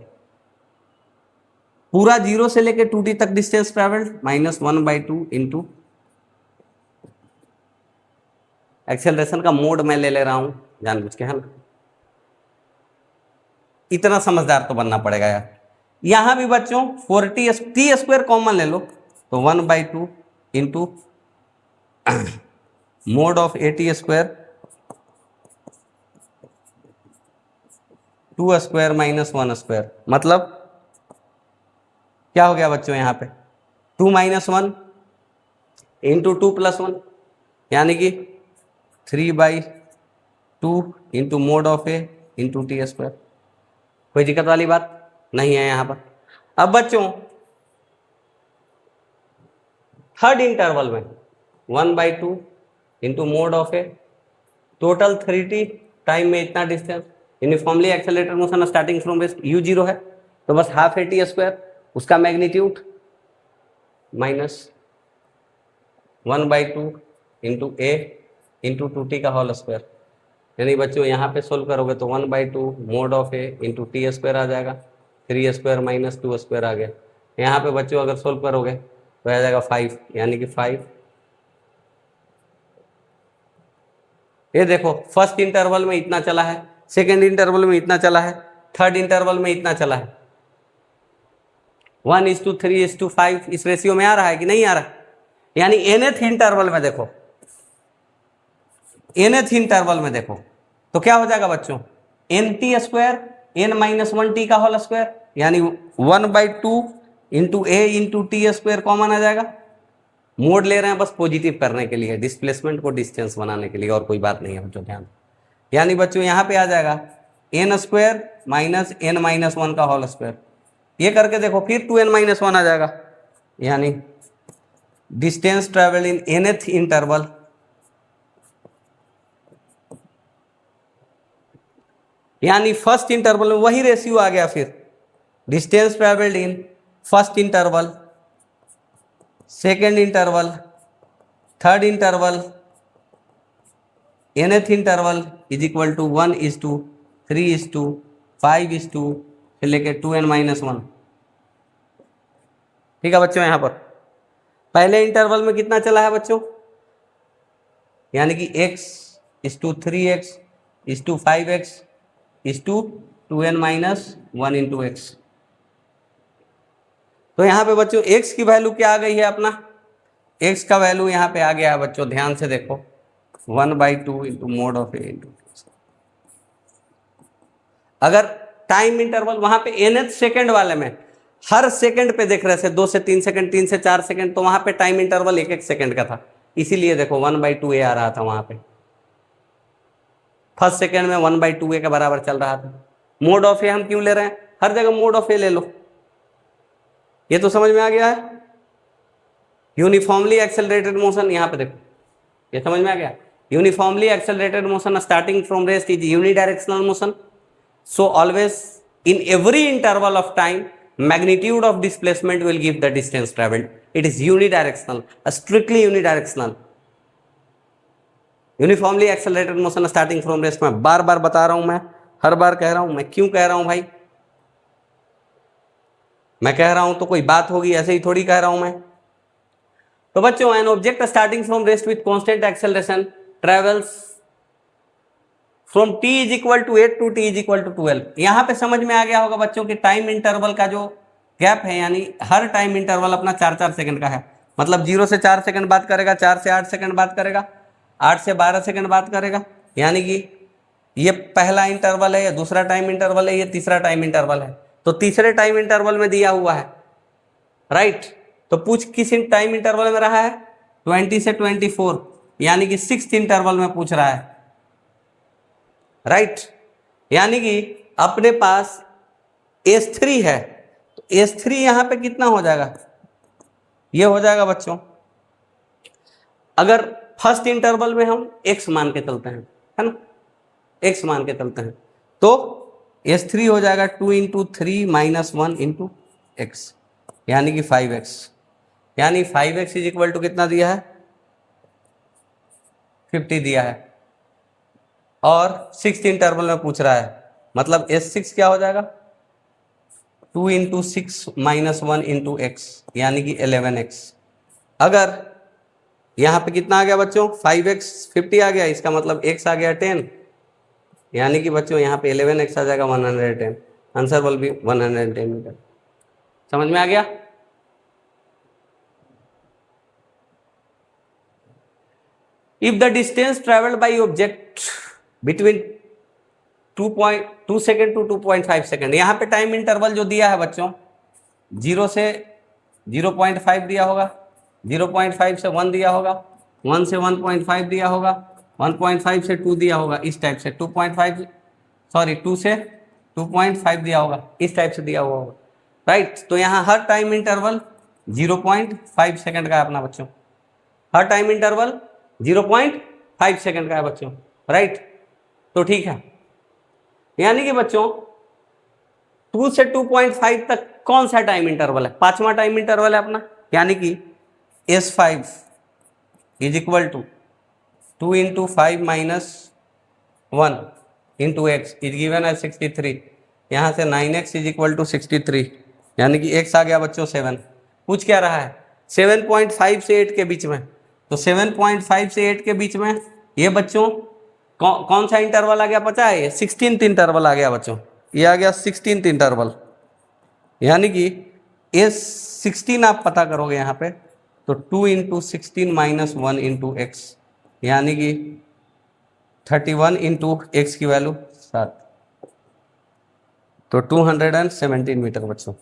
पूरा 0 से लेके 2t तक distance travelled minus 1/2 into, acceleration का मोड मैं ले रहा हूं जानबूझ के, है ना। इतना समझदार तो बनना पड़ेगा यार। यहां भी बच्चों 4t स्क्वायर कॉमन ले लो, तो 1/2 into mode of at square 2 square minus 1 square, मतलब क्या हो गया बच्चों यहाँ पे 2 - 1 इंटू 2 + 1, यानी कि 3/2 into mode of a into t square. कोई दिक्कत वाली बात नहीं है यहाँ पर। अब बच्चों थर्ड इंटरवल में 1/2 into mode of a, total 3t time में इतना distance, uniformly accelerated motion starting from rest u0 है, तो बस हाफ at स्क्वायर, उसका magnitude minus 1/2 into a into 2t का होल स्क्वायर, यानी बच्चों यहाँ पे सोल्व करोगे तो 1/2 mod of a into t square आ जाएगा, 3 स्क्वायर माइनस 2 स्क्वायर आ गया। यहाँ पे बच्चों अगर सोल्व करोगे तो आ जाएगा 5, यानी कि 5। ये देखो फर्स्ट इंटरवल में इतना चला है, सेकेंड इंटरवल में इतना चला है, थर्ड इंटरवल में इतना चला है, 1:3:5 इस रेशियो में आ रहा है कि नहीं आ रहा है। यानी nth इंटरवल में देखो, nth इंटरवल में देखो तो क्या हो जाएगा बच्चों nt स्क्वायर n - 1t का होल स्क्वायर, यानी 1/2 into a into t square common आ जाएगा। मोड ले रहे हैं बस पॉजिटिव करने के लिए, डिस्प्लेसमेंट को डिस्टेंस बनाने के लिए, और कोई बात नहीं है बच्चों ध्यान। यानी बच्चों यहाँ पे आ जाएगा n स्क्वायर माइनस n - 1 का होल स्क्वायर। ये करके देखो फिर 2n - 1 आ जाएगा, यानी distance travel in nth interval यानी फर्स्ट इंटरवल में वही रेशियो आ गया। फिर distance travelled in first interval, second interval, third interval, nth interval is equal to 1:3:5 फिर लेके 2n - 1। ठीक है बच्चों, यहां पर पहले इंटरवल में कितना चला है बच्चों, यानी कि x:3x:5x:2n - 1 इंटू x। तो यहां पे बच्चों x की वैल्यू क्या आ गई है अपना, x का वैल्यू यहां पे आ गया है बच्चों, ध्यान से देखो 1/2 into mode of a into. अगर टाइम इंटरवल वहां पे nth सेकेंड वाले में हर सेकंड पे देख रहे थे 2 से 3 सेकंड, 3 से 4 सेकंड, तो वहां पे टाइम इंटरवल 1-1 सेकंड का था, इसीलिए देखो 1/2 a आ रहा था वहां पे। फर्स्ट सेकंड में 1/2 a के बराबर चल रहा था। मोड ऑफ ए हम क्यों ले रहे हैं, हर जगह मोड ऑफ ए ले लो। ये तो समझ में आ गया है। यूनिफॉर्मली एक्सेलरेटेड मोशन, यहां पे देखो ये समझ में आ गया। Uniformly accelerated motion starting from rest is unidirectional motion, so always in every interval of time magnitude of displacement will give the distance traveled. It is unidirectional, strictly unidirectional. Uniformly accelerated motion starting from rest, में बार बार बता रहा हूं, मैं हर बार कह रहा हूं। मैं क्यों कह रहा हूं भाई, मैं कह रहा हूं तो कोई बात होगी, ऐसे ही थोड़ी कह रहा हूं मैं। तो बच्चों an object starting from rest with constant acceleration travels from t is equal to 8 to t is equal to 12। यहां पे समझ में आ गया होगा बच्चों की टाइम इंटरवल का जो गैप है, यानी हर टाइम इंटरवल अपना 4-4 सेकंड का है। मतलब 0 से 4 सेकंड बात करेगा, 4 से 8 सेकंड बात करेगा, 8 से 12 सेकंड बात करेगा। यानी कि ये पहला इंटरवल है, ये दूसरा टाइम इंटरवल है, ये तीसरा टाइम इंटरवल है। तो तीसरे टाइम इंटरवल में दिया हुआ है, राइट। तो पूछ किस टाइम इंटरवल में रहा है, 20 से 24, यानी कि 6th इंटरवल में पूछ रहा है, राइट। यानी कि अपने पास S3 है, तो S3 यहां पे कितना हो जाएगा, ये हो जाएगा बच्चों, अगर फर्स्ट इंटरवल में हम x मान के चलते हैं, है ना, x मान के चलते हैं, तो S3 हो जाएगा 2 इंटू 3 माइनस 1 इंटू एक्स, यानी कि 5x। यानी 5x इज इक्वल टू कितना दिया है, 50 दिया है, और 6th इंटरवल में पूछ रहा है, मतलब S6 क्या हो जाएगा, 2 इंटू 6 माइनस 1 इंटू एक्स, यानी कि 11x। अगर यहाँ पे कितना आ गया बच्चों, 5x 50 आ गया, इसका मतलब x आ गया 10, यानी कि बच्चों यहाँ पे 11x आ जाएगा 110। Answer will be 110 metre. समझ में आ गया। If the distance travelled by object between 2 second to 2.5 second, यहाँ पे टाइम इंटरवल जो दिया है बच्चों 0 से 0.5 दिया होगा, 0.5 से 1 दिया होगा, 1 से 1.5 दिया होगा, 1.5 से 2 दिया होगा, इस टाइप से 2 से 2.5 दिया होगा, इस टाइप से दिया हुआ होगा, राइट। तो यहाँ हर टाइम इंटरवल 0.5 सेकेंड का है अपना बच्चों, हर टाइम इंटरवल 0.5 सेकेंड का है बच्चों, राइट। तो ठीक है, यानी कि बच्चों 2 से 2.5 तक कौन सा टाइम इंटरवल है, 5वां टाइम इंटरवल है अपना, यानी कि S5 is equal to 2 into 5 minus 1 into x is given है 63। यहाँ से 9x इज इक्वल टू 63, यानी कि x आ गया बच्चों 7। पूछ क्या रहा है, 7.5 से 8 के बीच में, तो 7.5 से 8 के बीच में ये बच्चों कौन सा इंटरवल आ गया पता है, 16th इंटरवल आ गया बच्चों, ये आ गया 16th इंटरवल। यानी कि ये 16 आप पता करोगे यहाँ पे, तो 2 इंटू 16 माइनस 1 इंटू एक्स, यानी कि 31 इंटू एक्स की वैल्यू 7, तो 217 मीटर बच्चों।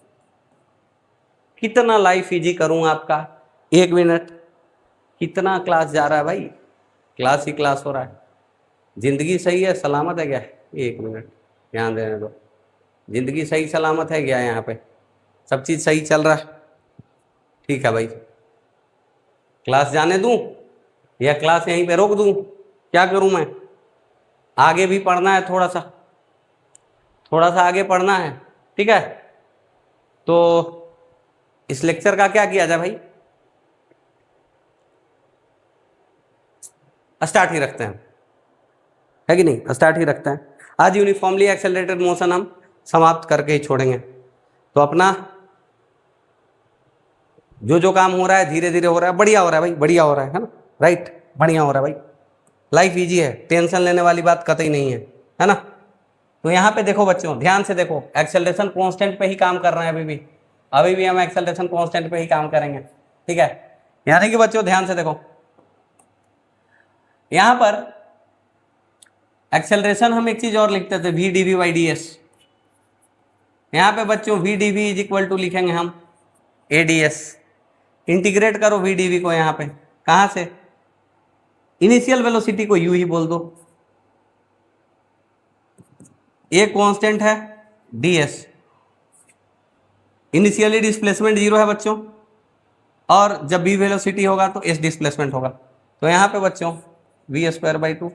कितना लाइफ इजी करूं आपका, 1 मिनट। कितना क्लास जा रहा है भाई, क्लास ही क्लास हो रहा है। जिंदगी सही है सलामत है क्या, 1 मिनट ध्यान देने दो। जिंदगी सही सलामत है क्या, यहाँ पे सब चीज सही चल रहा है, ठीक है भाई। क्लास जाने दूं या क्लास यहीं पे रोक दूं, क्या करूं मैं, आगे भी पढ़ना है, थोड़ा सा आगे पढ़ना है, ठीक है। तो इस लेक्चर का क्या किया जाए भाई, स्टार्ट ही रखते हैं, है कि नहीं, स्टार्ट ही रखते हैं। आज यूनिफॉर्मली एक्सेलरेटेड मोशन हम समाप्त करके ही छोड़ेंगे। तो अपना जो काम हो रहा है धीरे धीरे हो रहा है, बढ़िया हो रहा है भाई, बढ़िया हो रहा है ना, राइट, बढ़िया हो रहा है भाई। लाइफ इजी है, टेंशन लेने वाली बात कतई नहीं है ना। तो यहाँ पे देखो बच्चों, ध्यान से देखो, एक्सेलरेशन कांस्टेंट पे ही काम कर रहे हैं अभी भी हम एक्सेलरेशन कांस्टेंट पे ही काम करेंगे, ठीक है। यानी कि बच्चों ध्यान से देखो, यहां पर एक्सेलरेशन हम एक चीज और लिखते थे, v d v by d s. यहां पे बच्चों v d v is equal to लिखेंगे हम ए डी एस। इंटीग्रेट करो वी डी वी को, यहां पे कहां से, इनिशियल वेलोसिटी को यू ही बोल दो, ए कांस्टेंट है डी एस, इनिशियली डिस्प्लेसमेंट 0 है बच्चों, और जब बी वेलोसिटी होगा तो एस डिस्प्लेसमेंट होगा। तो यहाँ पे बच्चों वी स्क्वायर बाई 2,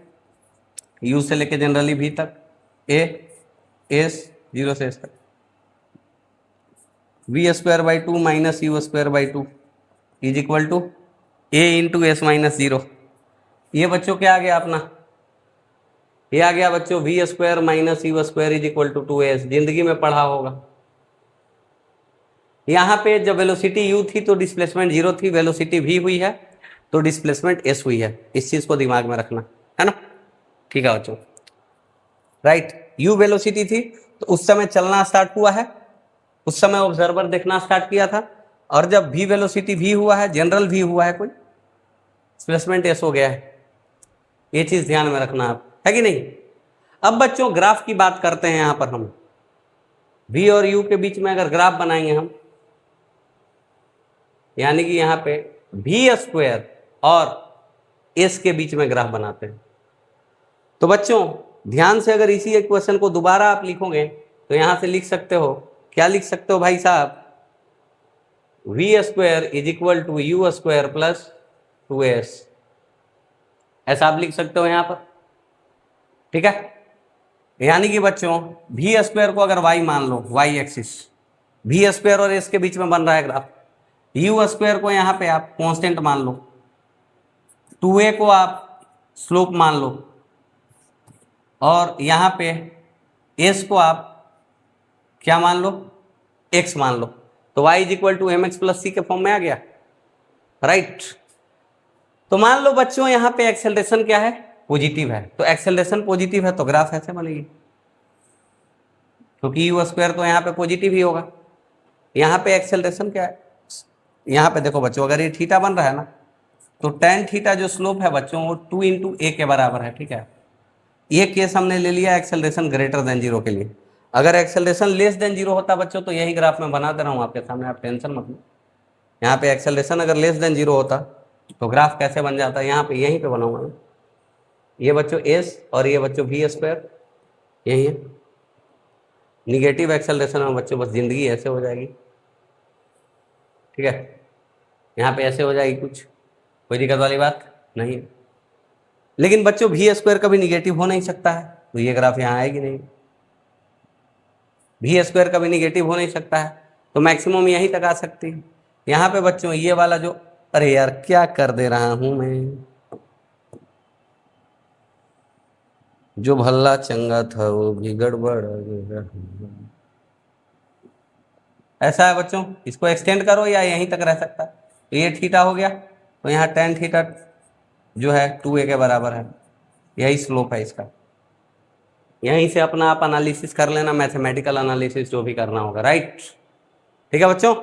यू से लेके जनरली वी तक, ए एस 0 से एस तक, v square by 2 minus u square by 2 is equal to a into s minus 0। ये बच्चों क्या आ गया अपना, ये आ गया बच्चों v square minus u square is equal to 2s। जिंदगी में पढ़ा होगा। यहाँ पे जब वेलोसिटी u थी तो डिस्प्लेसमेंट 0 थी, वेलोसिटी v हुई है तो डिस्प्लेसमेंट s हुई है। इस चीज को दिमाग में रखना है ना, ठीक है बच्चों। राइट। u वेलोसिटी थी तो उस समय चलना स्टार्ट हुआ है, उस समय ऑब्जर्वर देखना स्टार्ट किया था, और जब v वेलोसिटी v हुआ है, जनरल v हुआ है, कोई डिस्प्लेसमेंट s हो गया है। ये चीज ध्यान में रखना आप, है कि नहीं। अब बच्चों ग्राफ की बात करते हैं। यहां पर हम v और u के बीच में अगर ग्राफ बनाएंगे हम, यानी कि यहां पे v² और s के बीच में ग्राफ बनाते हैं, तो बच्चों ध्यान से अगर इसी इक्वेशन को दोबारा आप लिखोगे तो यहां से लिख सकते हो, क्या लिख सकते हो भाई साहब, v² is equal to u² plus 2s, ऐसा आप लिख सकते हो यहां पर, ठीक है। यानी कि बच्चों v² को अगर y मान लो, y एक्सिस, v² और s के बीच में बन रहा है ग्राफ, u² को यहां पे आप कांस्टेंट मान लो, 2a को आप स्लोप मान लो, और यहां पे s को आप क्या मान लो, x मान लो, तो y is equal to mx plus c के फॉर्म में आ गया, राइट। तो मान लो बच्चों यहां पे एक्सेलरेशन क्या है, पॉजिटिव है, तो एक्सेलरेशन पॉजिटिव है तो ग्राफ ऐसे बनेगी, क्योंकि u² तो यहां पे पॉजिटिव ही होगा। यहां पे एक्सेलरेशन क्या है, यहां पे देखो बच्चों अगर ये थीटा बन रहा है ना, तो tan थीटा जो स्लोप है बच्चों वो 2 × a के बराबर है, ठीक है। ये केस हमने ले लिया एक्सेलरेशन ग्रेटर देन 0 के लिए। अगर एक्सेलरेशन लेस देन 0 होता बच्चों तो यही ग्राफ मैं बना दे रहा हूं आपके सामने, आप टेंशन मत लो। यहाँ पे एक्सेलरेशन अगर लेस देन 0 होता तो ग्राफ कैसे बन जाता है, यहाँ पे यहीं पे बनाऊंगा मैं, ये बच्चों s और ये बच्चों v², यही है। निगेटिव एक्सेलरेशन में बच्चों बस जिंदगी ऐसे हो जाएगी, ठीक है, यहाँ पे ऐसे हो जाएगी, कुछ कोई दिक्कत वाली बात नहीं। लेकिन बच्चों v² कभी निगेटिव हो नहीं सकता है, तो ये ग्राफ यहाँ आएगी नहीं, v² कभी निगेटिव हो नहीं सकता है, तो मैक्सिमम यहीं तक आ सकती है। यहाँ पे बच्चों ये वाला जो, अरे यार क्या कर दे रहा हूं मैं, जो भल्ला चंगा था वो भी गड़बड़, ऐसा है बच्चों, इसको एक्सटेंड करो या यहीं तक रह सकता है। तो ये थीटा हो गया, तो यहाँ tan थीटा जो है 2a के बराबर है, यही स्लोप है इसका। यहीं से अपना आप एनालिसिस कर लेना, मैथमेटिकल एनालिसिस जो भी करना होगा, राइट। ठीक है बच्चों।